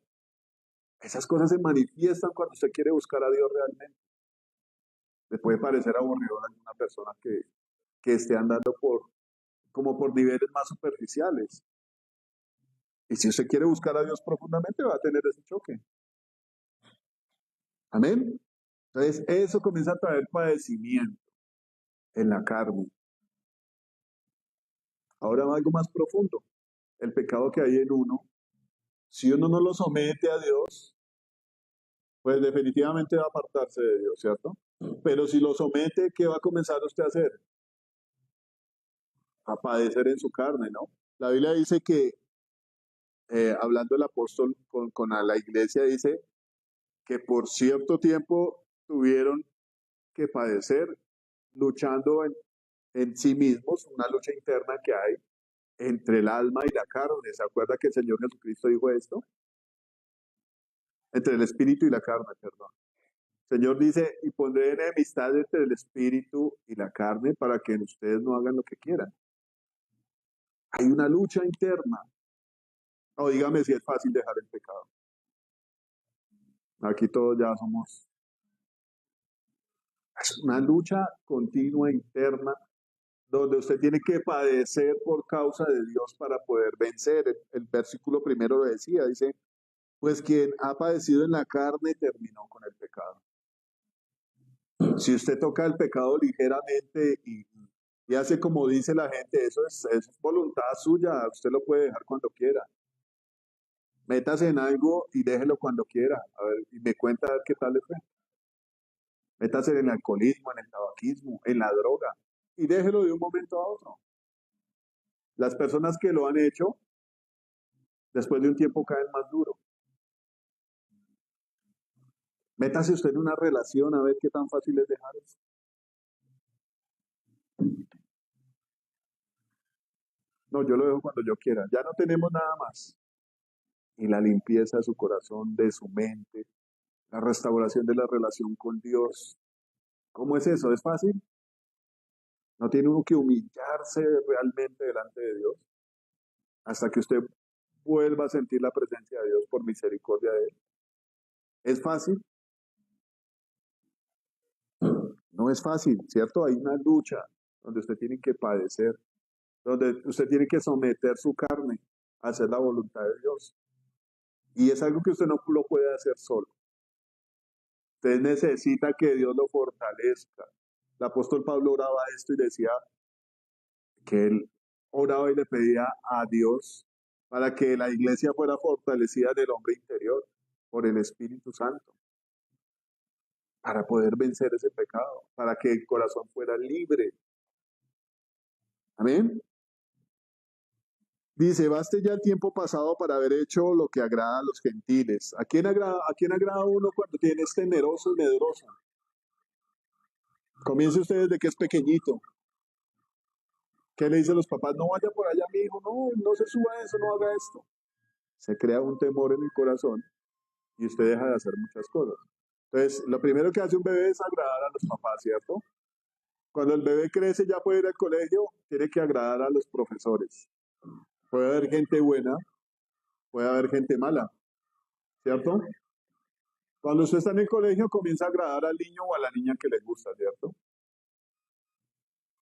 Esas cosas se manifiestan cuando usted quiere buscar a Dios realmente. Le puede parecer aburrido a alguna persona que esté andando como por niveles más superficiales. Y si usted quiere buscar a Dios profundamente, va a tener ese choque. Amén. Entonces, eso comienza a traer padecimiento en la carne. Ahora va algo más profundo. El pecado que hay en uno, si uno no lo somete a Dios, pues definitivamente va a apartarse de Dios, ¿cierto? Pero si lo somete, ¿qué va a comenzar usted a hacer? A padecer en su carne, ¿no? La Biblia dice que, hablando el apóstol con a la iglesia, dice que por cierto tiempo tuvieron que padecer luchando en sí mismos, una lucha interna que hay entre el alma y la carne. ¿Se acuerda que el Señor Jesucristo dijo esto? Entre el espíritu y la carne, perdón. El Señor dice, y pondré enemistad entre el espíritu y la carne para que ustedes no hagan lo que quieran. Hay una lucha interna. O dígame si es fácil dejar el pecado. Aquí todos ya somos. Es una lucha continua interna donde usted tiene que padecer por causa de Dios para poder vencer. El versículo primero lo decía, dice, pues quien ha padecido en la carne terminó con el pecado. Si usted toca el pecado ligeramente y hace como dice la gente, eso es voluntad suya, usted lo puede dejar cuando quiera. Métase en algo y déjelo cuando quiera. A ver, y me cuenta a ver qué tal le fue. Métase en el alcoholismo, en el tabaquismo, en la droga. Y déjelo de un momento a otro. Las personas que lo han hecho, después de un tiempo caen más duro. Métase usted en una relación a ver qué tan fácil es dejar eso. No, yo lo dejo cuando yo quiera. Ya no tenemos nada más. Y la limpieza de su corazón, de su mente, la restauración de la relación con Dios. ¿Cómo es eso? ¿Es fácil? No tiene uno que humillarse realmente delante de Dios hasta que usted vuelva a sentir la presencia de Dios por misericordia de Él. ¿Es fácil? No es fácil, ¿cierto? Hay una lucha donde usted tiene que padecer, donde usted tiene que someter su carne a hacer la voluntad de Dios. Y es algo que usted no lo puede hacer solo. Usted necesita que Dios lo fortalezca. El apóstol Pablo oraba esto y decía que él oraba y le pedía a Dios para que la iglesia fuera fortalecida del hombre interior por el Espíritu Santo, para poder vencer ese pecado, para que el corazón fuera libre. Amén. Dice, baste ya el tiempo pasado para haber hecho lo que agrada a los gentiles. A quién agrada uno cuando tiene es temeroso y medroso? Comience usted desde que es pequeñito. ¿Qué le dicen los papás? No vaya por allá, mi hijo, no, no se suba a eso, no haga esto. Se crea un temor en el corazón y usted deja de hacer muchas cosas. Entonces, lo primero que hace un bebé es agradar a los papás, ¿cierto? Cuando el bebé crece ya puede ir al colegio, tiene que agradar a los profesores. Puede haber gente buena, puede haber gente mala, ¿cierto? Cuando usted está en el colegio comienza a agradar al niño o a la niña que le gusta, ¿cierto?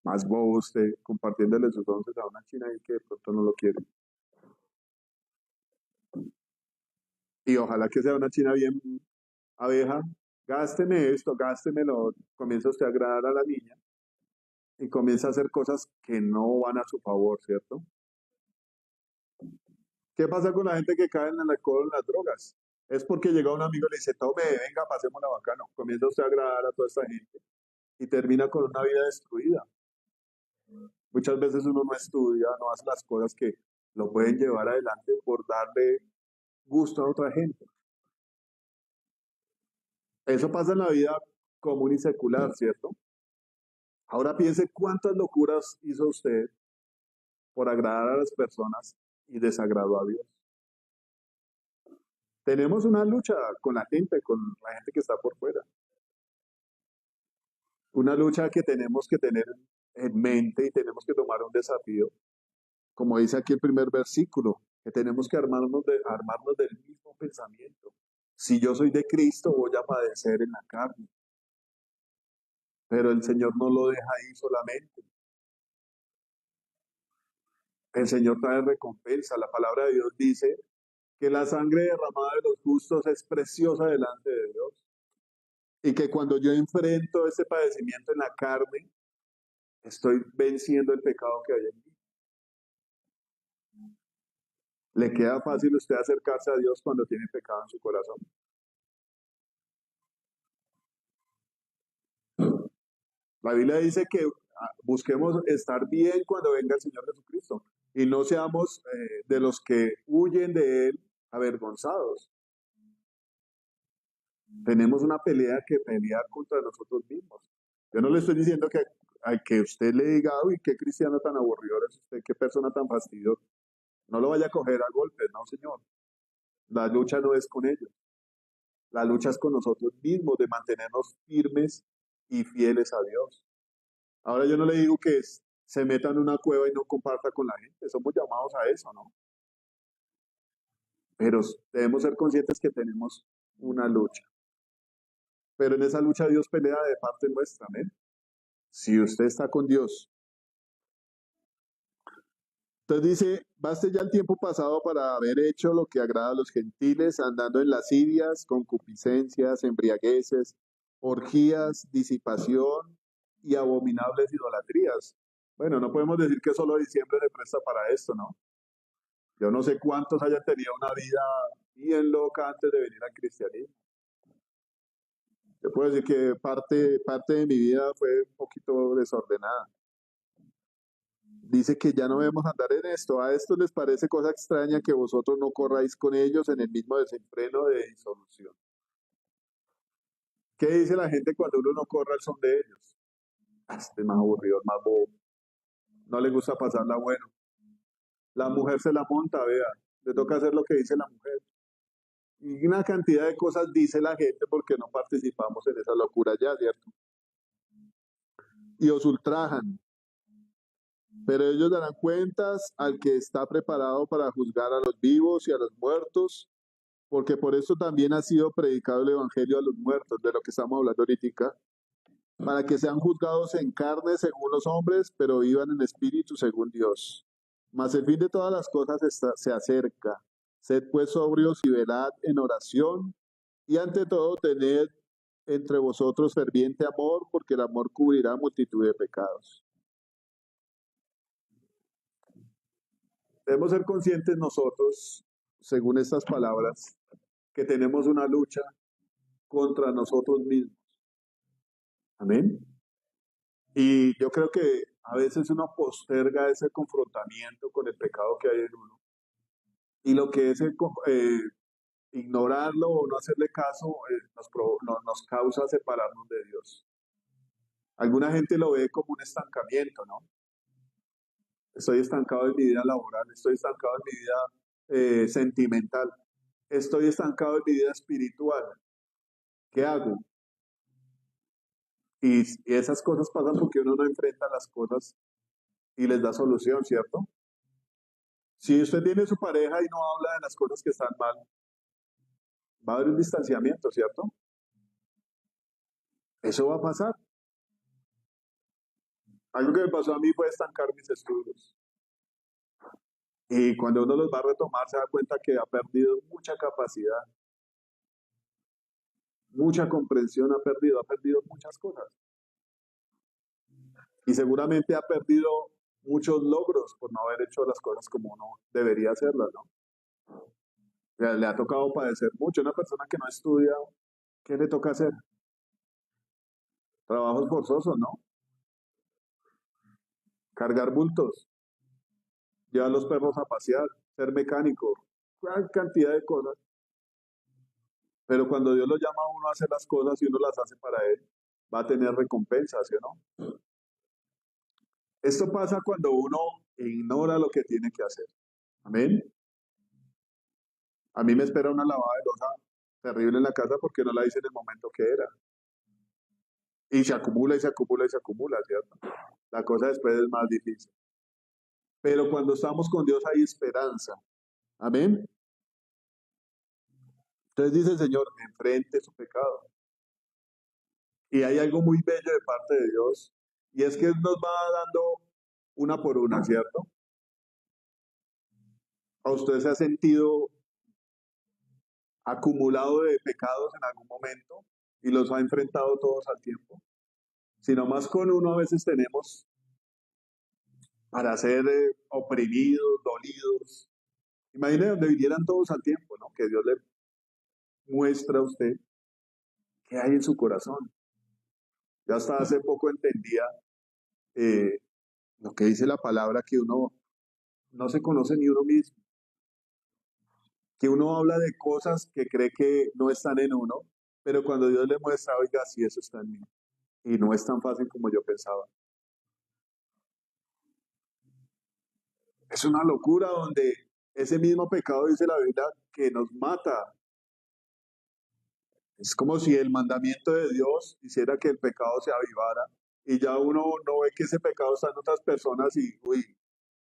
Más bobo usted compartiéndole sus once a una china y que de pronto no lo quiere. Y ojalá que sea una china bien abeja, gásteme esto, gásteme comienza usted a agradar a la niña y comienza a hacer cosas que no van a su favor, ¿cierto? ¿Qué pasa con la gente que cae en el alcohol o en las drogas? Es porque llega un amigo y le dice, tome, venga, pasemos la bacano. Comienza usted a agradar a toda esta gente y termina con una vida destruida. Muchas veces uno no estudia, no hace las cosas que lo pueden llevar adelante por darle gusto a otra gente. Eso pasa en la vida común y secular, ¿cierto? Ahora piense cuántas locuras hizo usted por agradar a las personas y desagradó a Dios. Tenemos una lucha con la gente que está por fuera. Una lucha que tenemos que tener en mente y tenemos que tomar un desafío, como dice aquí el primer versículo, que tenemos que armarnos del mismo pensamiento. Si yo soy de Cristo, voy a padecer en la carne, pero el Señor no lo deja ahí solamente. El Señor trae recompensa. La palabra de Dios dice que la sangre derramada de los justos es preciosa delante de Dios y que cuando yo enfrento este padecimiento en la carne, estoy venciendo el pecado que hay en mí. ¿Le queda fácil usted acercarse a Dios cuando tiene pecado en su corazón? La Biblia dice que busquemos estar bien cuando venga el Señor Jesucristo y no seamos de los que huyen de Él avergonzados. Tenemos una pelea que pelear contra nosotros mismos. Yo no le estoy diciendo que usted le diga, uy, qué cristiano tan aburrido es usted, qué persona tan fastidiosa. No lo vaya a coger a golpes, no, señor. La lucha no es con ellos. La lucha es con nosotros mismos de mantenernos firmes y fieles a Dios. Ahora yo no le digo que se meta en una cueva y no comparta con la gente. Somos llamados a eso, ¿no? Pero debemos ser conscientes que tenemos una lucha. Pero en esa lucha Dios pelea de parte nuestra, ¿amén? Si usted está con Dios. Entonces dice, baste ya el tiempo pasado para haber hecho lo que agrada a los gentiles, andando en lascivias, concupiscencias, embriagueces, orgías, disipación y abominables idolatrías. Bueno, no podemos decir que solo diciembre se presta para esto, ¿no? Yo no sé cuántos hayan tenido una vida bien loca antes de venir al cristianismo. Yo puedo decir que parte de mi vida fue un poquito desordenada. Dice que ya no debemos andar en esto. A esto les parece cosa extraña que vosotros no corráis con ellos en el mismo desenfreno de disolución. ¿Qué dice la gente cuando uno no corre al son de ellos? Ah, este es más aburrido, es más bobo. No le gusta pasarla bueno. La mujer se la monta, vea. Le toca hacer lo que dice la mujer. Y una cantidad de cosas dice la gente porque no participamos en esa locura ya, ¿cierto? Y os ultrajan, pero ellos darán cuentas al que está preparado para juzgar a los vivos y a los muertos, porque por eso también ha sido predicado el Evangelio a los muertos, de lo que estamos hablando ahorita, para que sean juzgados en carne según los hombres, pero vivan en espíritu según Dios. Mas el fin de todas las cosas se acerca. Sed pues sobrios y velad en oración, y ante todo tened entre vosotros ferviente amor, porque el amor cubrirá multitud de pecados. Debemos ser conscientes nosotros, según estas palabras, que tenemos una lucha contra nosotros mismos. Amén. Y yo creo que a veces uno posterga ese confrontamiento con el pecado que hay en uno. Y lo que es ignorarlo o no hacerle caso nos causa separarnos de Dios. Alguna gente lo ve como un estancamiento, ¿no? Estoy estancado en mi vida laboral, estoy estancado en mi vida sentimental, estoy estancado en mi vida espiritual. ¿Qué hago? Y esas cosas pasan porque uno no enfrenta las cosas y les da solución, ¿cierto? Si usted tiene su pareja y no habla de las cosas que están mal, va a haber un distanciamiento, ¿cierto? Eso va a pasar. Algo que me pasó a mí fue estancar mis estudios. Y cuando uno los va a retomar, se da cuenta que ha perdido mucha capacidad, mucha comprensión, ha perdido muchas cosas. Y seguramente ha perdido muchos logros por no haber hecho las cosas como uno debería hacerlas, ¿no? Le ha tocado padecer mucho. Una persona que no estudia, ¿qué le toca hacer? Trabajos forzosos, ¿no? Cargar bultos, llevar a los perros a pasear, ser mecánico, gran cantidad de cosas. Pero cuando Dios lo llama a uno a hacer las cosas y uno las hace para Él, va a tener recompensas, ¿sí o no? Esto pasa cuando uno ignora lo que tiene que hacer. Amén. A mí me espera una lavada de loza terrible en la casa porque no la hice en el momento que era. Y se acumula y se acumula y se acumula, ¿cierto? La cosa después es más difícil. Pero cuando estamos con Dios hay esperanza. Amén. Entonces dice el Señor, enfrente su pecado. Y hay algo muy bello de parte de Dios, y es que Él nos va dando una por una, ¿cierto? ¿A usted se ha sentido acumulado de pecados en algún momento y los ha enfrentado todos al tiempo? Si más con uno a veces tenemos para ser oprimidos, dolidos. Imagine donde vinieran todos al tiempo, ¿no? Que Dios le muestra a usted qué hay en su corazón. Yo hasta hace poco entendía eh, lo que dice la palabra, que uno no se conoce ni uno mismo, que uno habla de cosas que cree que no están en uno, pero cuando Dios le muestra, oiga, sí, eso está en mí. Y no es tan fácil como yo pensaba. Es una locura donde ese mismo pecado, dice la Biblia, que nos mata. Es como si el mandamiento de Dios hiciera que el pecado se avivara y ya uno no ve que ese pecado está en otras personas y, uy,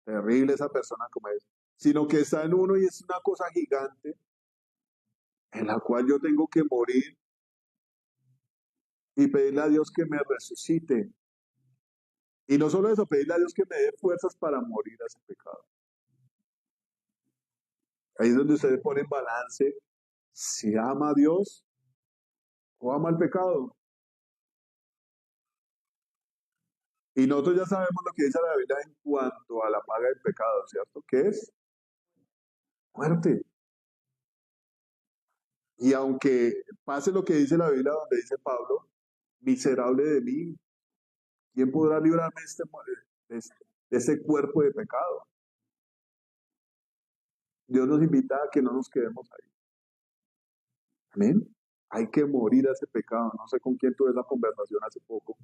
terrible esa persona como es, sino que está en uno y es una cosa gigante en la cual yo tengo que morir y pedirle a Dios que me resucite. Y no solo eso, pedirle a Dios que me dé fuerzas para morir a ese pecado. Ahí es donde usted pone en balance si ama a Dios o ama el pecado. Y nosotros ya sabemos lo que dice la Biblia en cuanto a la paga del pecado, ¿cierto? ¿Qué es? muerte. Y aunque pase lo que dice la Biblia, donde dice Pablo, miserable de mí, ¿quién podrá librarme de este, de este cuerpo de pecado? Dios nos invita a que no nos quedemos ahí. Amén. Hay que morir a ese pecado. No sé con quién tuve esa conversación hace poco.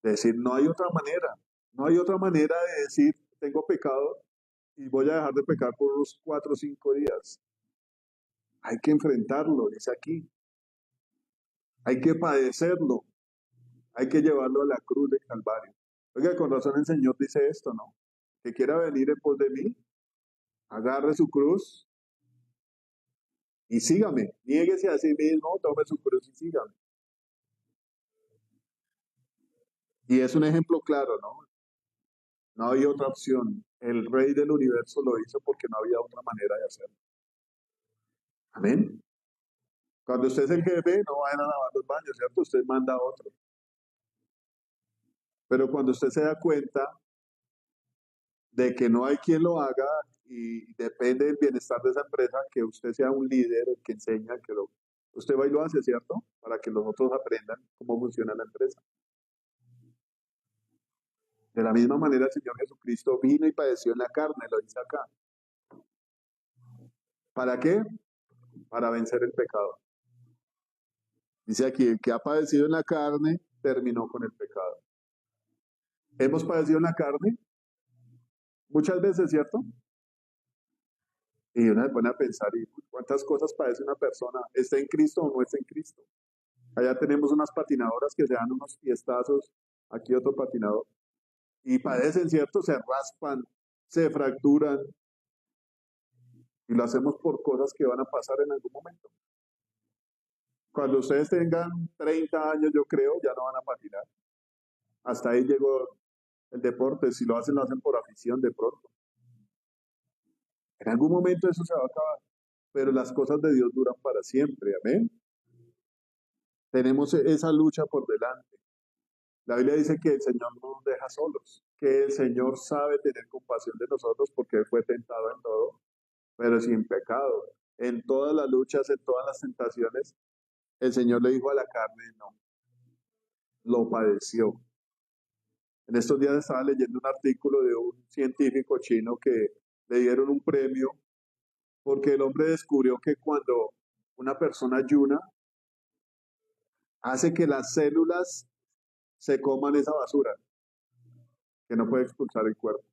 De decir, no hay otra manera. No hay otra manera de decir, tengo pecado y voy a dejar de pecar por unos 4 o 5 días. Hay que enfrentarlo, dice aquí. Hay que padecerlo. Hay que llevarlo a la cruz del Calvario. Oiga, con razón el Señor dice esto, ¿no? Que quiera venir en pos de mí, agarre su cruz y sígame. Niéguese a sí mismo, tome su cruz y sígame. Y es un ejemplo claro, ¿no? No había otra opción. El Rey del universo lo hizo porque no había otra manera de hacerlo. Amén. Cuando usted es el jefe, no vayan a lavar los baños, ¿cierto? Usted manda a otro. Pero cuando usted se da cuenta de que no hay quien lo haga y depende del bienestar de esa empresa, que usted sea un líder, el que enseña, usted va y lo hace, ¿cierto? Para que los otros aprendan cómo funciona la empresa. De la misma manera, el Señor Jesucristo vino y padeció en la carne, lo dice acá. ¿Para qué? Para vencer el pecado. Dice aquí, el que ha padecido en la carne, terminó con el pecado. ¿Hemos padecido en la carne? Muchas veces, ¿cierto? Y uno se pone a pensar, ¿y cuántas cosas padece una persona? ¿Está en Cristo o no está en Cristo? Allá tenemos unas patinadoras que se dan unos fiestazos, aquí otro patinador, y padecen, ¿cierto? Se raspan, se fracturan, y lo hacemos por cosas que van a pasar en algún momento. Cuando ustedes tengan 30 años, yo creo, ya no van a patinar. Hasta ahí llegó el deporte. Si lo hacen por afición de pronto. En algún momento eso se va a acabar. Pero las cosas de Dios duran para siempre. Amén. Tenemos esa lucha por delante. La Biblia dice que el Señor no nos deja solos, que el Señor sabe tener compasión de nosotros porque Él fue tentado en todo, pero sin pecado. En todas las luchas, en todas las tentaciones, el Señor le dijo a la carne, no, lo padeció. En estos días estaba leyendo un artículo de un científico chino que le dieron un premio porque el hombre descubrió que cuando una persona ayuna, hace que las células se coman esa basura que no puede expulsar el cuerpo.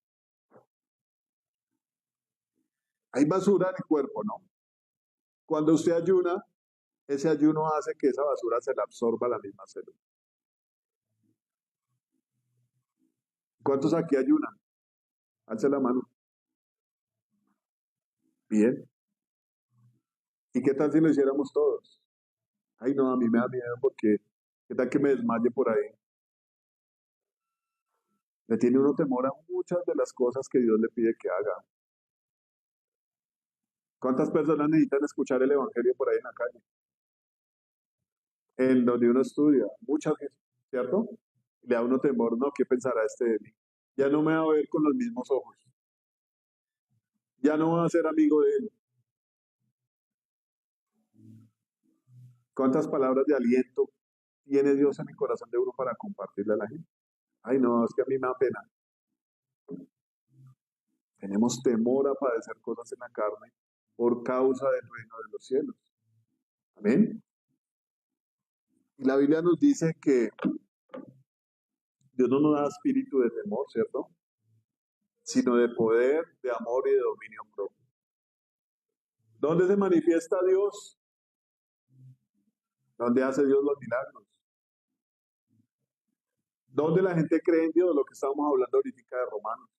Hay basura en el cuerpo, ¿no? Cuando usted ayuna, ese ayuno hace que esa basura se la absorba la misma célula. ¿Cuántos aquí ayunan? Alce la mano. Bien. ¿Y qué tal si lo hiciéramos todos? Ay, no, a mí me da miedo porque ¿qué tal que me desmaye por ahí? Le tiene uno temor a muchas de las cosas que Dios le pide que haga. ¿Cuántas personas necesitan escuchar el Evangelio por ahí en la calle? En donde uno estudia, muchas veces, ¿cierto? Le da uno temor, no, ¿qué pensará este de mí? Ya no me va a ver con los mismos ojos. Ya no va a ser amigo de él. ¿Cuántas palabras de aliento tiene Dios en el corazón de uno para compartirle a la gente? Ay, no, es que a mí me da pena. Tenemos temor a padecer cosas en la carne por causa del reino de los cielos. Amén. Y la Biblia nos dice que Dios no nos da espíritu de temor, ¿cierto? Sino de poder, de amor y de dominio propio. ¿Dónde se manifiesta Dios? ¿Dónde hace Dios los milagros? ¿Dónde la gente cree en Dios? Lo que estábamos hablando ahorita de Romanos.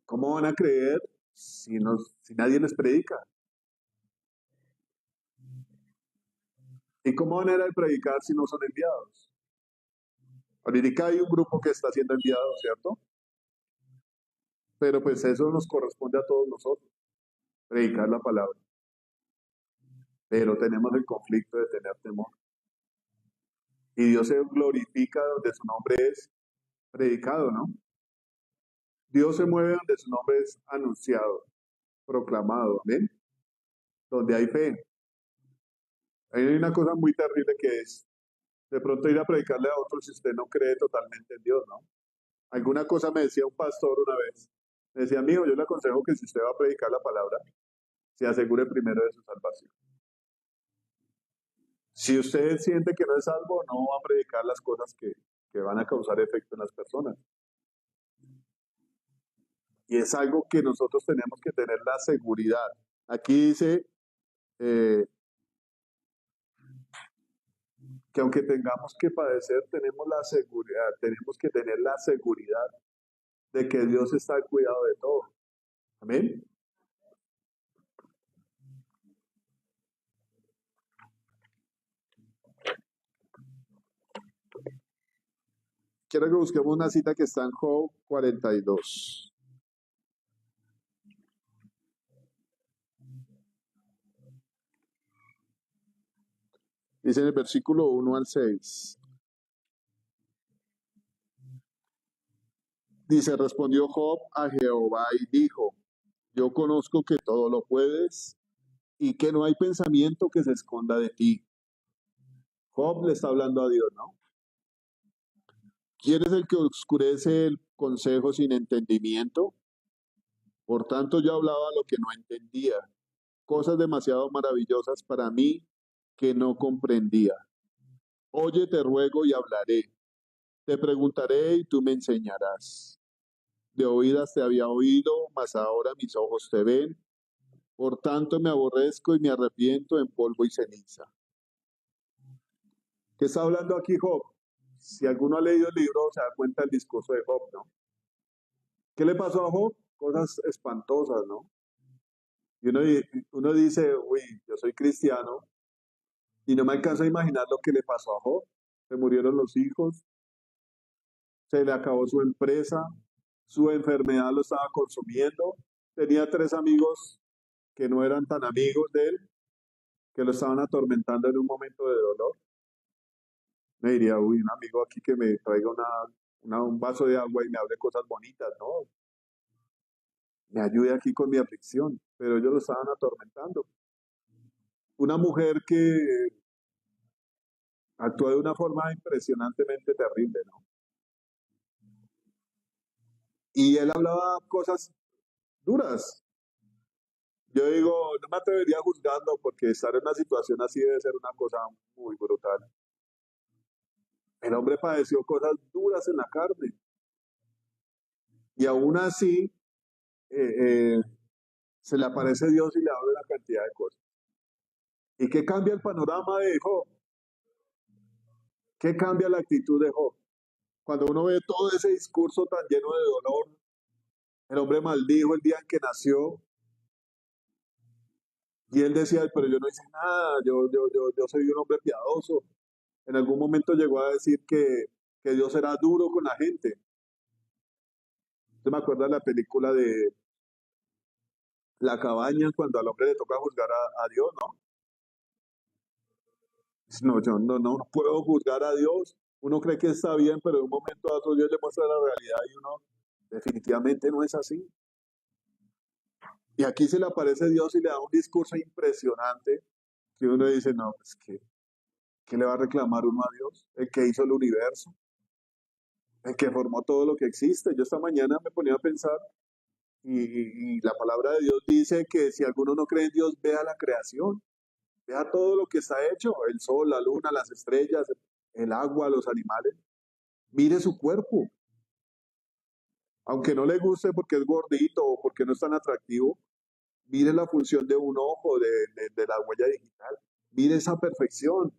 ¿Cómo van a creer si nadie les predica? ¿Y cómo van a ir a predicar si no son enviados? Ahorita hay un grupo que está siendo enviado, ¿cierto? Pero pues eso nos corresponde a todos nosotros, predicar la palabra. Pero tenemos el conflicto de tener temor. Y Dios se glorifica donde su nombre es predicado, ¿no? Dios se mueve donde su nombre es anunciado. proclamado, amén, donde hay fe. Hay una cosa muy terrible que es de pronto ir a predicarle a otros si usted no cree totalmente en Dios, ¿no? Alguna cosa me decía un pastor una vez. Me decía, amigo, yo le aconsejo que si usted va a predicar la palabra, se asegure primero de su salvación. Si usted siente que no es salvo, no va a predicar las cosas que van a causar efecto en las personas. Y es algo que nosotros tenemos que tener la seguridad. Aquí dice que aunque tengamos que padecer, tenemos la seguridad, tenemos que tener la seguridad de que Dios está al cuidado de todo. Amén. Quiero que busquemos una cita que está en Job 42. Dice en el versículo 1 al 6. Dice, respondió Job a Jehová y dijo, yo conozco que todo lo puedes y que no hay pensamiento que se esconda de ti. Job le está hablando a Dios, ¿no? ¿Quién es el que oscurece el consejo sin entendimiento? Por tanto, yo hablaba lo que no entendía, cosas demasiado maravillosas para mí que no comprendía. Oye, te ruego y hablaré. Te preguntaré y tú me enseñarás. De oídas te había oído, mas ahora mis ojos te ven. Por tanto me aborrezco y me arrepiento en polvo y ceniza. ¿Qué está hablando aquí Job? Si alguno ha leído el libro, se da cuenta del discurso de Job, ¿no? ¿Qué le pasó a Job? Cosas espantosas, ¿no? Y uno dice, uy, yo soy cristiano y no me alcanzo a imaginar lo que le pasó a Job. Se murieron los hijos, se le acabó su empresa, su enfermedad lo estaba consumiendo, tenía 3 amigos que no eran tan amigos de él, que lo estaban atormentando en un momento de dolor. Me diría, uy, un amigo aquí que me traiga un vaso de agua y me hable cosas bonitas, ¿no? Me ayude aquí con mi aflicción, pero ellos lo estaban atormentando. Una mujer que actuó de una forma impresionantemente terrible, ¿no? Y él hablaba cosas duras. Yo digo, no me atrevería a juzgarlo porque estar en una situación así debe ser una cosa muy brutal. El hombre padeció cosas duras en la carne y aún así eh, eh, se le aparece Dios y le habla una cantidad de cosas. ¿Y qué cambia el panorama de Job? ¿Qué cambia la actitud de Job? Cuando uno ve todo ese discurso tan lleno de dolor, el hombre maldijo el día en que nació y él decía, pero yo no hice nada, yo soy un hombre piadoso. En algún momento llegó a decir que Dios era duro con la gente. Usted me acuerda de la película de La cabaña cuando al hombre le toca juzgar a Dios, ¿no? No, yo no puedo juzgar a Dios. Uno cree que está bien, pero de un momento a otro Dios le muestra la realidad y uno definitivamente no es así. Y aquí se le aparece Dios y le da un discurso impresionante que uno dice, no, pues ¿qué le va a reclamar uno a Dios? El que hizo el universo, el que formó todo lo que existe. Yo esta mañana me ponía a pensar y la palabra de Dios dice que si alguno no cree en Dios, vea la creación, vea todo lo que está hecho, el sol, la luna, las estrellas, el agua, los animales. Mire su cuerpo. Aunque no le guste porque es gordito o porque no es tan atractivo, mire la función de un ojo, de la huella digital. Mire esa perfección.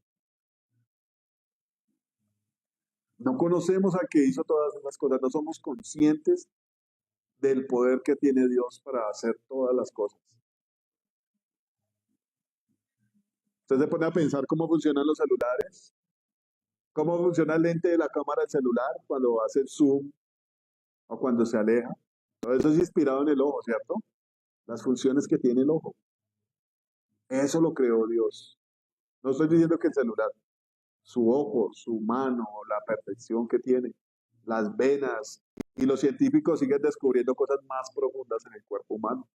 No conocemos al que hizo todas esas cosas, no somos conscientes del poder que tiene Dios para hacer todas las cosas. Usted se pone a pensar cómo funcionan los celulares, cómo funciona el lente de la cámara del celular cuando hace zoom o cuando se aleja. Todo eso es inspirado en el ojo, ¿cierto? Las funciones que tiene el ojo. Eso lo creó Dios. No estoy diciendo que el celular, su ojo, su mano, la perfección que tiene, las venas, y los científicos siguen descubriendo cosas más profundas en el cuerpo humano.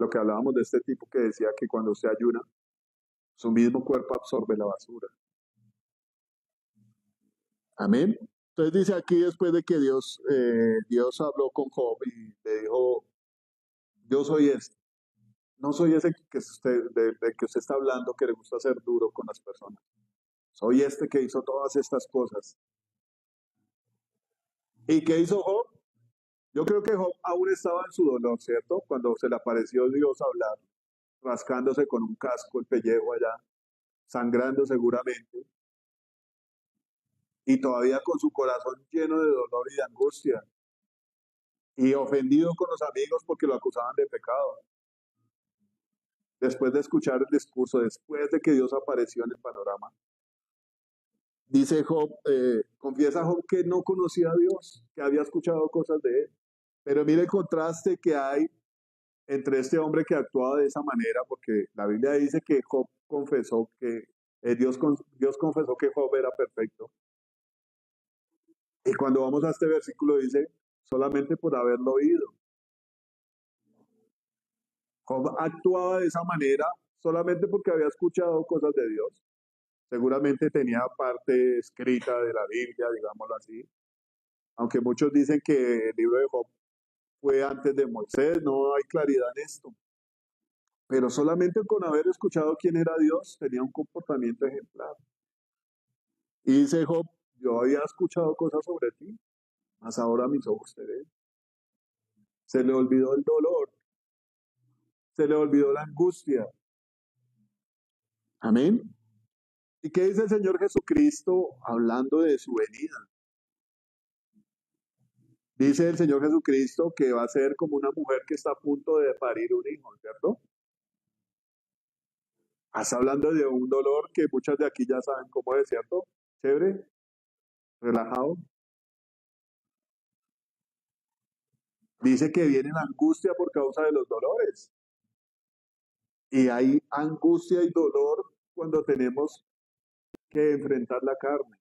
Lo que hablábamos de este tipo que decía que cuando usted ayuna, su mismo cuerpo absorbe la basura. Amén. Entonces dice aquí después de que Dios habló con Job y le dijo, yo soy este. No soy ese que usted, de que usted está hablando, que le gusta ser duro con las personas. Soy este que hizo todas estas cosas. ¿Y qué hizo Job? Yo creo que Job aún estaba en su dolor, ¿cierto? Cuando se le apareció Dios a hablar, rascándose con un casco el pellejo allá, sangrando seguramente, y todavía con su corazón lleno de dolor y de angustia, y ofendido con los amigos porque lo acusaban de pecado. Después de escuchar el discurso, después de que Dios apareció en el panorama, dice Job, confiesa Job que no conocía a Dios, que había escuchado cosas de él. Pero mire el contraste que hay entre este hombre que actuaba de esa manera, porque la Biblia dice que Job confesó que Dios confesó que Job era perfecto. Y cuando vamos a este versículo dice, solamente por haberlo oído. Job actuaba de esa manera solamente porque había escuchado cosas de Dios. Seguramente tenía parte escrita de la Biblia, digámoslo así. Aunque muchos dicen que el libro de Job fue antes de Moisés, no hay claridad en esto. Pero solamente con haber escuchado quién era Dios, tenía un comportamiento ejemplar. Y dice Job, yo había escuchado cosas sobre ti, mas ahora mis ojos te ven. Se le olvidó el dolor, se le olvidó la angustia. Amén. ¿Y qué dice el Señor Jesucristo hablando de su venida? Dice el Señor Jesucristo que va a ser como una mujer que está a punto de parir un hijo, ¿cierto? Está hablando de un dolor que muchas de aquí ya saben cómo es, ¿cierto? Chévere, relajado. Dice que viene la angustia por causa de los dolores. Y hay angustia y dolor cuando tenemos que enfrentar la carne.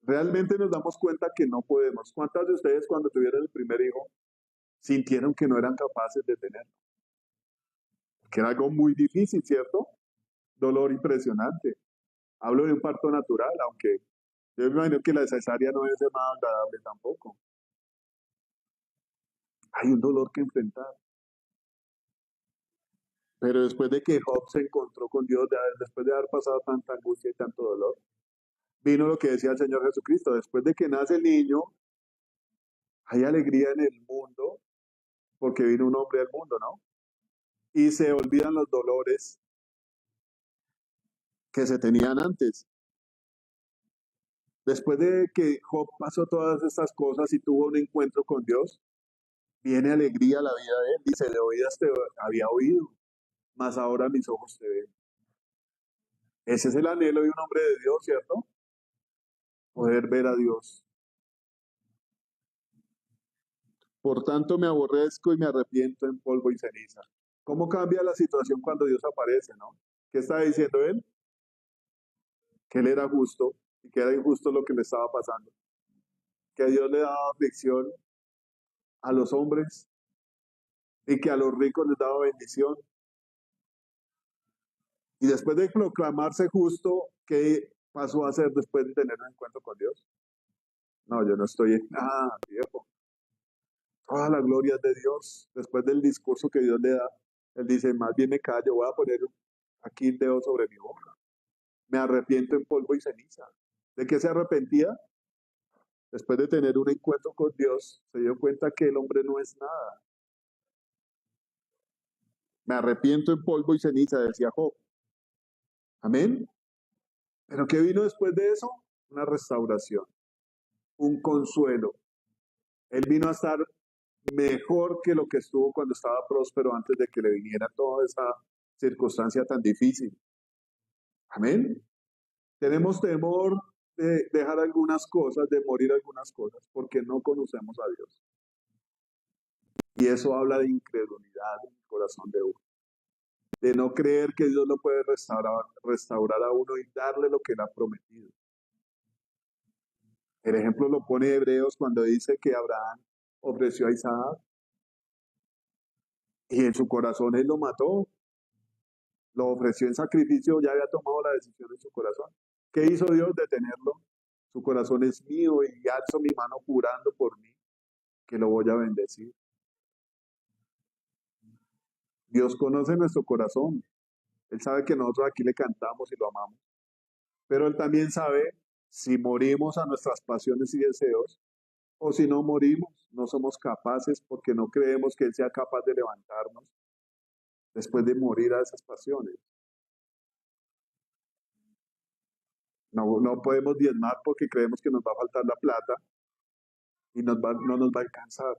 Realmente nos damos cuenta que no podemos. ¿Cuántas de ustedes cuando tuvieron el primer hijo sintieron que no eran capaces de tenerlo? Que era algo muy difícil, ¿cierto? Dolor impresionante. Hablo de un parto natural, aunque yo me imagino que la cesárea no es más agradable tampoco. Hay un dolor que enfrentar. Pero después de que Job se encontró con Dios, después de haber pasado tanta angustia y tanto dolor, vino lo que decía el Señor Jesucristo. Después de que nace el niño, hay alegría en el mundo, porque vino un hombre al mundo, ¿no? Y se olvidan los dolores que se tenían antes. Después de que Job pasó todas estas cosas y tuvo un encuentro con Dios, viene alegría a la vida de él. Dice, de oídas te había oído, mas ahora mis ojos te ven. Ese es el anhelo de un hombre de Dios, ¿cierto? Poder ver a Dios. Por tanto me aborrezco y me arrepiento en polvo y ceniza. ¿Cómo cambia la situación cuando Dios aparece, no? ¿Qué está diciendo él? Que él era justo y que era injusto lo que le estaba pasando. Que Dios le daba aflicción a los hombres y que a los ricos les daba bendición. Y después de proclamarse justo, ¿qué pasó a hacer después de tener un encuentro con Dios? No, yo no estoy en nada, viejo. Toda la gloria es de Dios. Después del discurso que Dios le da, él dice, más bien me callo, voy a poner aquí el dedo sobre mi boca. Me arrepiento en polvo y ceniza. ¿De qué se arrepentía? Después de tener un encuentro con Dios, se dio cuenta que el hombre no es nada. Me arrepiento en polvo y ceniza, decía Job. Amén. Pero ¿qué vino después de eso? Una restauración, un consuelo. Él vino a estar mejor que lo que estuvo cuando estaba próspero antes de que le viniera toda esa circunstancia tan difícil. Amén. Tenemos temor de dejar algunas cosas, de morir algunas cosas, porque no conocemos a Dios. Y eso habla de incredulidad en el corazón de uno. De no creer que Dios lo puede restaurar a uno y darle lo que él ha prometido. El ejemplo lo pone Hebreos cuando dice que Abraham ofreció a Isaac. Y en su corazón él lo mató, lo ofreció en sacrificio, ya había tomado la decisión en su corazón. ¿Qué hizo Dios? Detenerlo. Su corazón es mío y alzo mi mano jurando por mí que lo voy a bendecir. Dios conoce nuestro corazón. Él sabe que nosotros aquí le cantamos y lo amamos. Pero Él también sabe si morimos a nuestras pasiones y deseos o si no morimos. No somos capaces porque no creemos que Él sea capaz de levantarnos después de morir a esas pasiones. No podemos diezmar porque creemos que nos va a faltar la plata y no nos va a alcanzar.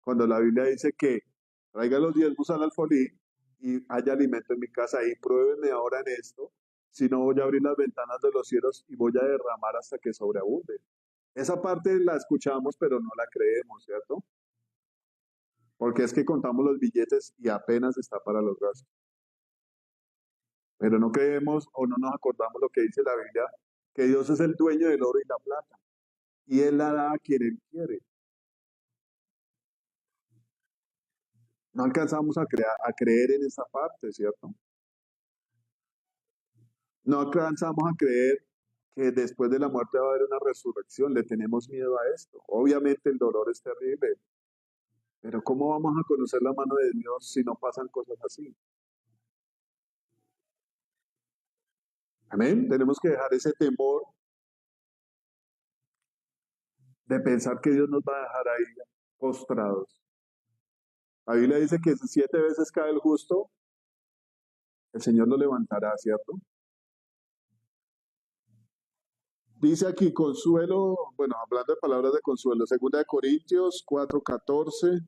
Cuando la Biblia dice que traiga los diezmos al alfolí y haya alimento en mi casa y pruébenme ahora en esto, si no voy a abrir las ventanas de los cielos y voy a derramar hasta que sobreabunde. Esa parte la escuchamos, pero no la creemos, ¿cierto? Porque es que contamos los billetes y apenas está para los gastos. Pero no creemos o no nos acordamos lo que dice la Biblia, que Dios es el dueño del oro y la plata. Y Él la da a quien Él quiere. No alcanzamos a creer en esa parte, ¿cierto? No alcanzamos a creer que después de la muerte va a haber una resurrección. Le tenemos miedo a esto. Obviamente el dolor es terrible, pero ¿cómo vamos a conocer la mano de Dios si no pasan cosas así? Amén. Tenemos que dejar ese temor de pensar que Dios nos va a dejar ahí postrados. La Biblia dice que si 7 veces cae el justo, el Señor lo levantará, ¿cierto? Dice aquí consuelo, bueno, hablando de palabras de consuelo, 2 Corintios 4:14.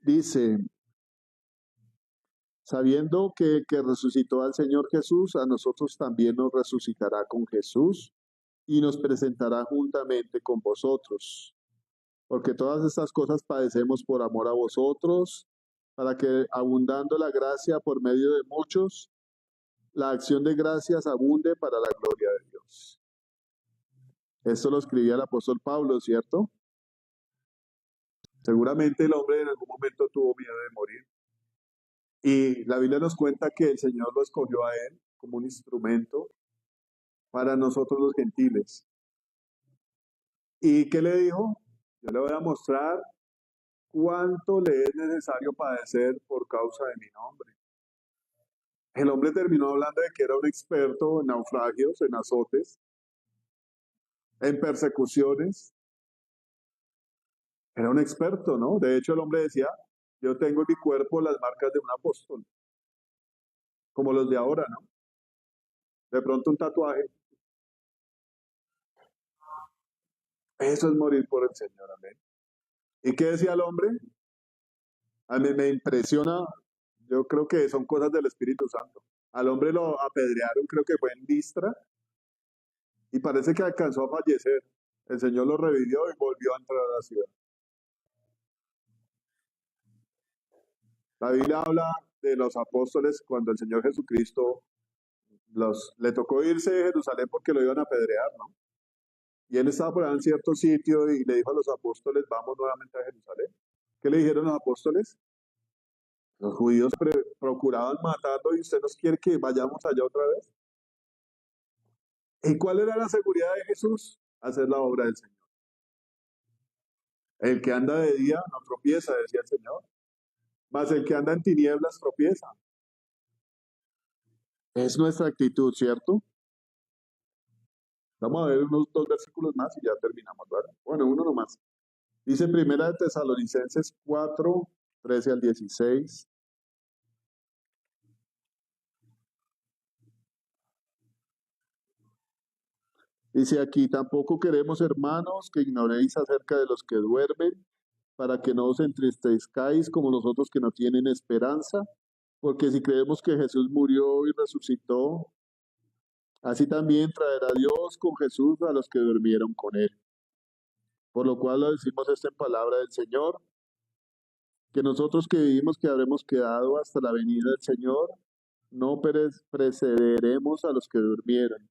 Dice, sabiendo que resucitó al Señor Jesús, a nosotros también nos resucitará con Jesús y nos presentará juntamente con vosotros. Porque todas estas cosas padecemos por amor a vosotros, para que abundando la gracia por medio de muchos, la acción de gracias abunde para la gloria de Dios. Esto lo escribía el apóstol Pablo, ¿cierto? Seguramente el hombre en algún momento tuvo miedo de morir. Y la Biblia nos cuenta que el Señor lo escogió a él como un instrumento para nosotros los gentiles. ¿Y qué le dijo? Yo le voy a mostrar cuánto le es necesario padecer por causa de mi nombre. El hombre terminó hablando de que era un experto en naufragios, en azotes, en persecuciones. Era un experto, ¿no? De hecho, el hombre decía, yo tengo en mi cuerpo las marcas de un apóstol, como los de ahora, ¿no? De pronto un tatuaje. Eso es morir por el Señor, amén. ¿Y qué decía el hombre? A mí me impresiona, yo creo que son cosas del Espíritu Santo. Al hombre lo apedrearon, creo que fue en Listra, y parece que alcanzó a fallecer. El Señor lo revivió y volvió a entrar a la ciudad. La Biblia habla de los apóstoles cuando el Señor Jesucristo le tocó irse de Jerusalén porque lo iban a apedrear, ¿no? Y él estaba por allá en cierto sitio y le dijo a los apóstoles, vamos nuevamente a Jerusalén. ¿Qué le dijeron los apóstoles? Los judíos procuraban matarlo y usted nos quiere que vayamos allá otra vez. ¿Y cuál era la seguridad de Jesús? Hacer la obra del Señor. El que anda de día no tropieza, decía el Señor. Mas el que anda en tinieblas tropieza. Es nuestra actitud, ¿cierto? Vamos a ver unos 2 versículos más y ya terminamos, ¿vale? Bueno, uno nomás. Dice Primera de Tesalonicenses 4:13 al 16. Dice aquí, tampoco queremos, hermanos, que ignoréis acerca de los que duermen, para que no os entristezcáis como nosotros que no tienen esperanza, porque si creemos que Jesús murió y resucitó, así también traerá Dios con Jesús a los que durmieron con él. Por lo cual lo decimos esto en palabra del Señor, que nosotros que vivimos que habremos quedado hasta la venida del Señor, no precederemos a los que durmieron,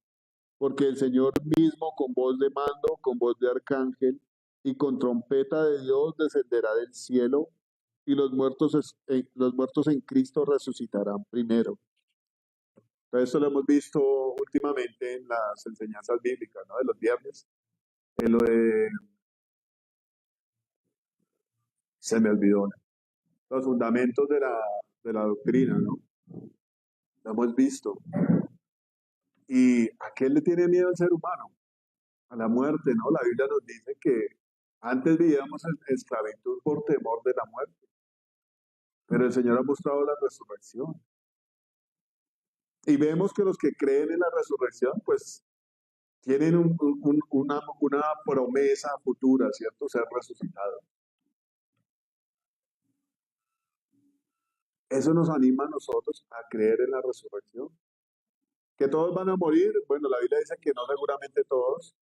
porque el Señor mismo con voz de mando, con voz de arcángel y con trompeta de Dios descenderá del cielo y los muertos en Cristo resucitarán primero. Entonces, esto lo hemos visto últimamente en las enseñanzas bíblicas, ¿no? De los viernes, en lo de, se me olvidó, ¿no? Los fundamentos de la doctrina, ¿no? Lo hemos visto. ¿Y a qué le tiene miedo el ser humano? A la muerte, ¿no? La Biblia nos dice que antes vivíamos en esclavitud por temor de la muerte, pero el Señor ha mostrado la resurrección. Y vemos que los que creen en la resurrección, pues tienen una promesa futura, ¿cierto? Ser resucitados. Eso nos anima a nosotros a creer en la resurrección. Que todos van a morir, bueno, la Biblia dice que no seguramente todos.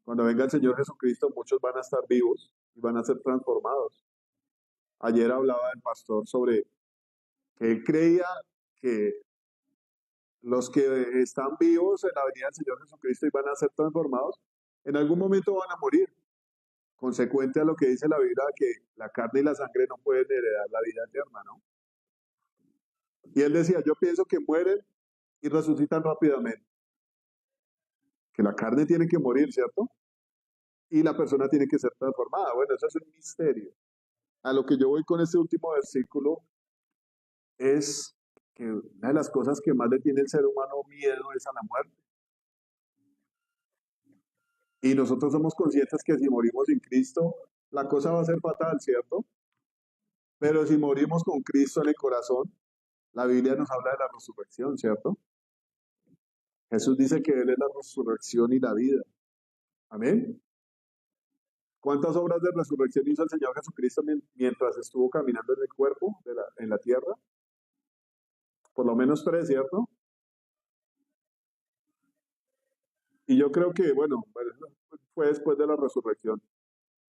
Cuando venga el Señor Jesucristo, muchos van a estar vivos y van a ser transformados. Ayer hablaba el pastor sobre que él creía que los que están vivos en la venida del Señor Jesucristo y van a ser transformados, en algún momento van a morir. Consecuente a lo que dice la Biblia, que la carne y la sangre no pueden heredar la vida eterna, ¿no? Y él decía, yo pienso que mueren y resucitan rápidamente. Que la carne tiene que morir, ¿cierto? Y la persona tiene que ser transformada. Bueno, eso es un misterio. A lo que yo voy con este último versículo es que una de las cosas que más le tiene el ser humano miedo es a la muerte. Y nosotros somos conscientes que si morimos sin Cristo, la cosa va a ser fatal, ¿cierto? Pero si morimos con Cristo en el corazón, la Biblia nos habla de la resurrección, ¿cierto? Jesús dice que Él es la resurrección y la vida. Amén. ¿Cuántas obras de resurrección hizo el Señor Jesucristo mientras estuvo caminando en el cuerpo, en la tierra? Por lo menos 3, ¿cierto? Y yo creo que, bueno, fue después de la resurrección,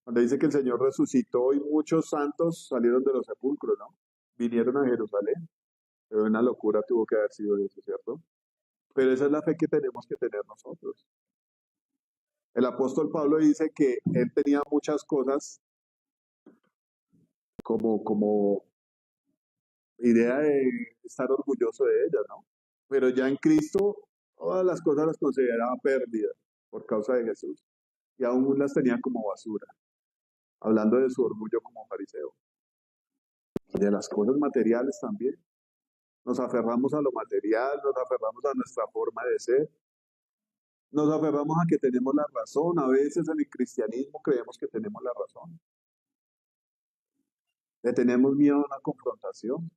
donde dice que el Señor resucitó y muchos santos salieron de los sepulcros, ¿no? Vinieron a Jerusalén. Pero una locura tuvo que haber sido eso, ¿cierto? Pero esa es la fe que tenemos que tener nosotros. El apóstol Pablo dice que él tenía muchas cosas como idea de estar orgulloso de ellas, ¿no? Pero ya en Cristo todas las cosas las consideraba pérdidas por causa de Jesús y aún las tenía como basura, hablando de su orgullo como fariseo. Y de las cosas materiales también. Nos aferramos a lo material, nos aferramos a nuestra forma de ser, nos aferramos a que tenemos la razón. A veces en el cristianismo creemos que tenemos la razón. Le tenemos miedo a una confrontación.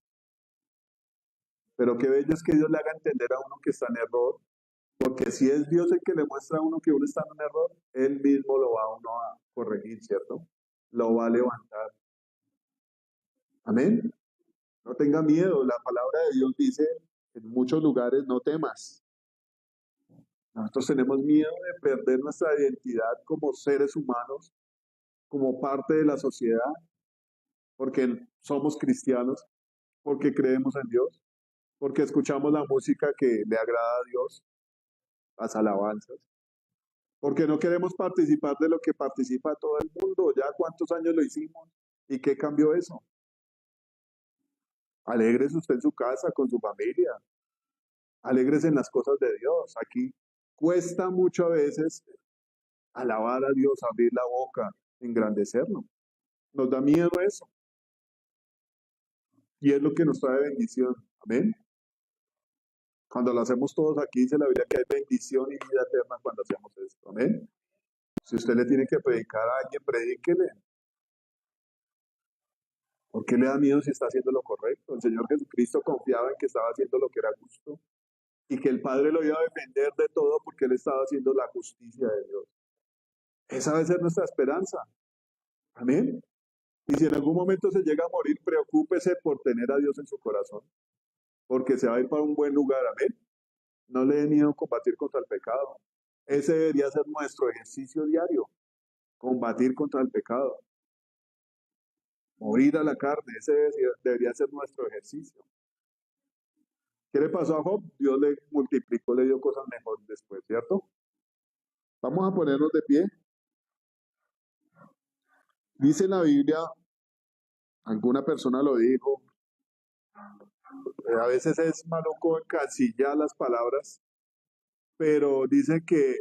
Pero qué bello es que Dios le haga entender a uno que está en error. Porque si es Dios el que le muestra a uno que uno está en un error, Él mismo lo va a uno a corregir, ¿cierto? Lo va a levantar. Amén. No tenga miedo. La palabra de Dios dice en muchos lugares, no temas. Nosotros tenemos miedo de perder nuestra identidad como seres humanos, como parte de la sociedad, porque somos cristianos, porque creemos en Dios, porque escuchamos la música que le agrada a Dios, las alabanzas, porque no queremos participar de lo que participa todo el mundo. Ya cuántos años lo hicimos y qué cambió eso. Alégrese usted en su casa, con su familia, alégrese en las cosas de Dios. Aquí cuesta mucho a veces alabar a Dios, abrir la boca, engrandecerlo. Nos da miedo eso. Y es lo que nos trae bendición. Amén. Cuando lo hacemos todos aquí, dice la Biblia que hay bendición y vida eterna cuando hacemos esto. Amén. Si usted le tiene que predicar a alguien, predíquele. ¿Por qué le da miedo si está haciendo lo correcto? El Señor Jesucristo confiaba en que estaba haciendo lo que era justo y que el Padre lo iba a defender de todo porque él estaba haciendo la justicia de Dios. Esa debe ser nuestra esperanza. Amén. Y si en algún momento se llega a morir, preocúpese por tener a Dios en su corazón, porque se va a ir para un buen lugar. Amén. No le dé miedo combatir contra el pecado. Ese debería ser nuestro ejercicio diario, combatir contra el pecado, morir a la carne, ese debería ser nuestro ejercicio. ¿Qué le pasó a Job? Dios le multiplicó, le dio cosas mejores después, ¿cierto? Vamos a ponernos de pie. Dice la Biblia, alguna persona lo dijo, a veces es maluco encasillar las palabras, pero dice que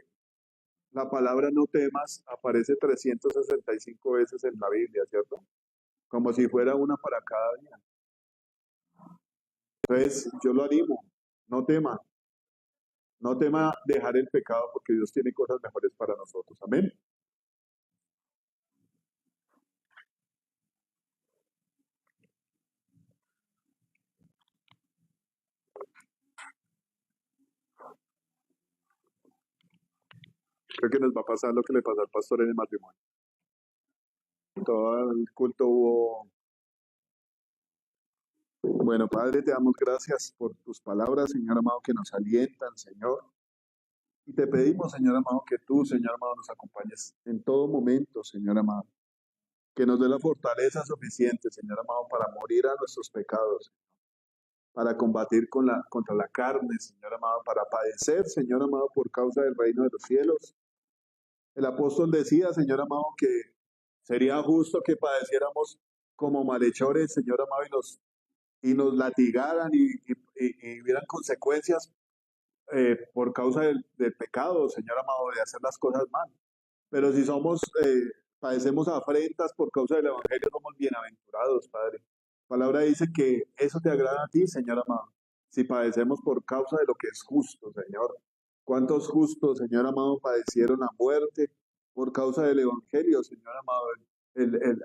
la palabra no temas aparece 365 veces en la Biblia, ¿cierto? Como si fuera una para cada día. Entonces, yo lo animo, no tema, no tema dejar el pecado porque Dios tiene cosas mejores para nosotros. Amén. Creo que nos va a pasar lo que le pasó al pastor en el matrimonio. Todo el culto hubo. Bueno, Padre, te damos gracias por tus palabras, Señor amado, que nos alientan, Señor. Y te pedimos, Señor amado, que tú, Señor amado, nos acompañes en todo momento, Señor amado. Que nos dé la fortaleza suficiente, Señor amado, para morir a nuestros pecados, para combatir contra la carne, Señor amado, para padecer, Señor amado, por causa del reino de los cielos. El apóstol decía, Señor amado, que sería justo que padeciéramos como malhechores, Señor amado, y nos latigaran y hubieran consecuencias por causa del pecado, Señor amado, de hacer las cosas mal. Pero si padecemos afrentas por causa del Evangelio, somos bienaventurados, Padre. La palabra dice que eso te agrada a ti, Señor amado, si padecemos por causa de lo que es justo, Señor. ¿Cuántos justos, Señor amado, padecieron la muerte por causa del Evangelio, Señor amado?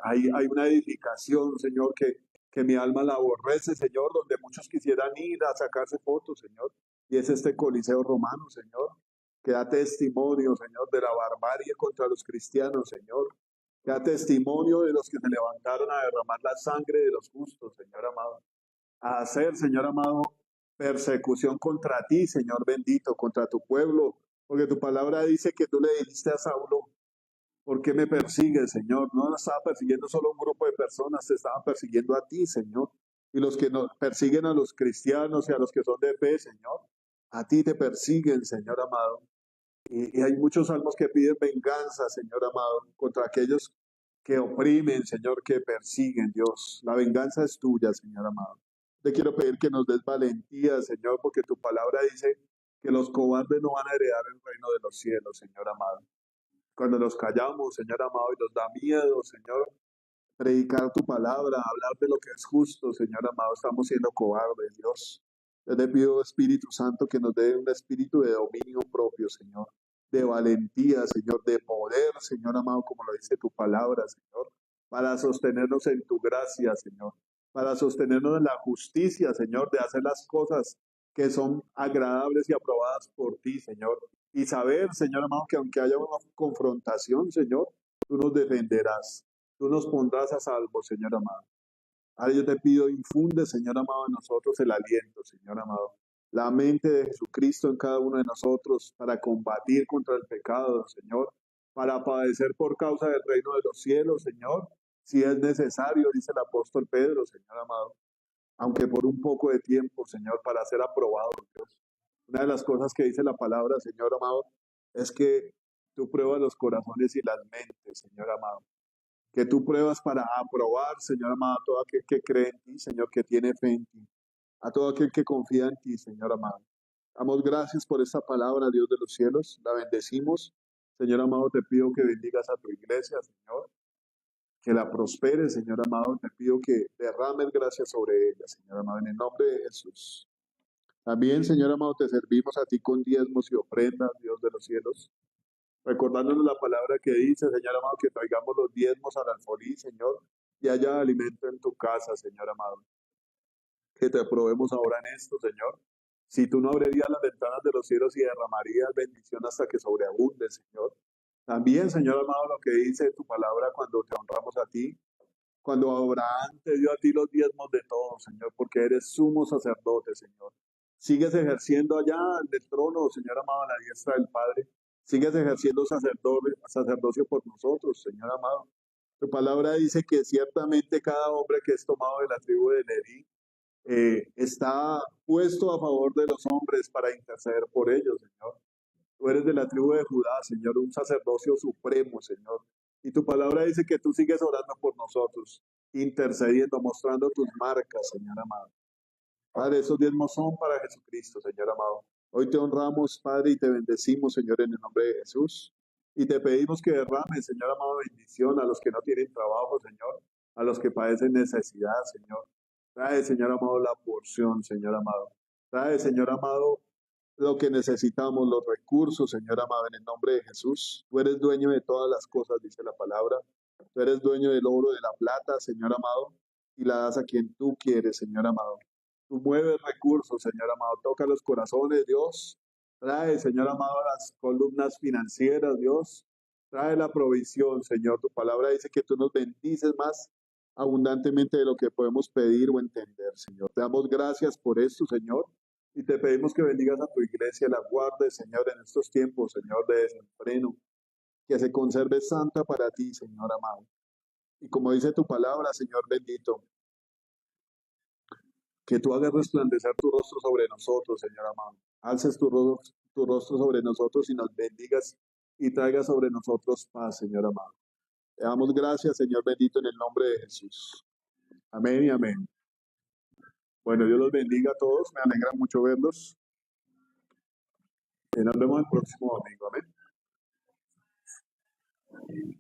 Hay una edificación, Señor, que mi alma la aborrece, Señor, donde muchos quisieran ir a sacarse fotos, Señor. Y es este Coliseo romano, Señor, que da testimonio, Señor, de la barbarie contra los cristianos, Señor. Que da testimonio de los que se levantaron a derramar la sangre de los justos, Señor amado. A hacer, Señor amado, persecución contra ti, Señor bendito, contra tu pueblo. Porque tu palabra dice que tú le dijiste a Saulo, ¿por qué me persigues, Señor? No estaba persiguiendo solo un grupo de personas, te estaban persiguiendo a ti, Señor. Y los que nos persiguen a los cristianos y a los que son de fe, Señor, a ti te persiguen, Señor amado. Y hay muchos salmos que piden venganza, Señor amado, contra aquellos que oprimen, Señor, que persiguen, Dios. La venganza es tuya, Señor amado. Te quiero pedir que nos des valentía, Señor, porque tu palabra dice que los cobardes no van a heredar el reino de los cielos, Señor amado. Cuando nos callamos, Señor amado, y nos da miedo, Señor, predicar tu palabra, hablar de lo que es justo, Señor amado, estamos siendo cobardes, Dios. Yo te pido, Espíritu Santo, que nos dé un espíritu de dominio propio, Señor, de valentía, Señor, de poder, Señor amado, como lo dice tu palabra, Señor, para sostenernos en tu gracia, Señor, para sostenernos en la justicia, Señor, de hacer las cosas que son agradables y aprobadas por ti, Señor. Y saber, Señor amado, que aunque haya una confrontación, Señor, tú nos defenderás. Tú nos pondrás a salvo, Señor amado. Ahora yo te pido, infunde, Señor amado, en nosotros el aliento, Señor amado. La mente de Jesucristo en cada uno de nosotros para combatir contra el pecado, Señor. Para padecer por causa del reino de los cielos, Señor. Si es necesario, dice el apóstol Pedro, Señor amado. Aunque por un poco de tiempo, Señor, para ser aprobado, Dios. Una de las cosas que dice la palabra, Señor amado, es que tú pruebas los corazones y las mentes, Señor amado, que tú pruebas para aprobar, Señor amado, a todo aquel que cree en ti, Señor, que tiene fe en ti, a todo aquel que confía en ti, Señor amado. Damos gracias por esta palabra, Dios de los cielos, la bendecimos. Señor amado, te pido que bendigas a tu iglesia, Señor, que la prosperes, Señor amado, te pido que derrames gracias sobre ella, Señor amado, en el nombre de Jesús. También, Señor amado, te servimos a ti con diezmos y ofrendas, Dios de los cielos, recordándonos la palabra que dice, Señor amado, que traigamos los diezmos al alfolí, Señor, y haya alimento en tu casa, Señor amado. Que te aprobemos ahora en esto, Señor. Si tú no abrirías las ventanas de los cielos y derramarías bendición hasta que sobreabunde, Señor. También, Señor amado, lo que dice tu palabra cuando te honramos a ti, cuando Abraham te dio a ti los diezmos de todo, Señor, porque eres sumo sacerdote, Señor. Sigues ejerciendo allá del trono, Señor amado, a la diestra del Padre. Sigues ejerciendo sacerdocio por nosotros, Señor amado. Tu palabra dice que ciertamente cada hombre que es tomado de la tribu de Leví está puesto a favor de los hombres para interceder por ellos, Señor. Tú eres de la tribu de Judá, Señor, un sacerdocio supremo, Señor. Y tu palabra dice que tú sigues orando por nosotros, intercediendo, mostrando tus marcas, Señor amado. Padre, esos diezmos son para Jesucristo, Señor amado. Hoy te honramos, Padre, y te bendecimos, Señor, en el nombre de Jesús. Y te pedimos que derrames, Señor amado, bendición a los que no tienen trabajo, Señor, a los que padecen necesidad, Señor. Trae, Señor amado, la porción, Señor amado. Trae, Señor amado, lo que necesitamos, los recursos, Señor amado, en el nombre de Jesús. Tú eres dueño de todas las cosas, dice la palabra. Tú eres dueño del oro, de la plata, Señor amado, y la das a quien tú quieres, Señor amado. Tú mueves recursos, Señor amado. Toca los corazones, Dios. Trae, Señor amado, las columnas financieras, Dios. Trae la provisión, Señor. Tu palabra dice que tú nos bendices más abundantemente de lo que podemos pedir o entender, Señor. Te damos gracias por esto, Señor. Y te pedimos que bendigas a tu iglesia, la guardes, Señor, en estos tiempos, Señor, de desenfreno. Que se conserve santa para ti, Señor amado. Y como dice tu palabra, Señor bendito, que tú hagas resplandecer tu rostro sobre nosotros, Señor amado. Alces tu rostro sobre nosotros y nos bendigas y traigas sobre nosotros paz, Señor amado. Te damos gracias, Señor bendito, en el nombre de Jesús. Amén y amén. Bueno, Dios los bendiga a todos. Me alegra mucho verlos. Y nos vemos el próximo domingo. Amén.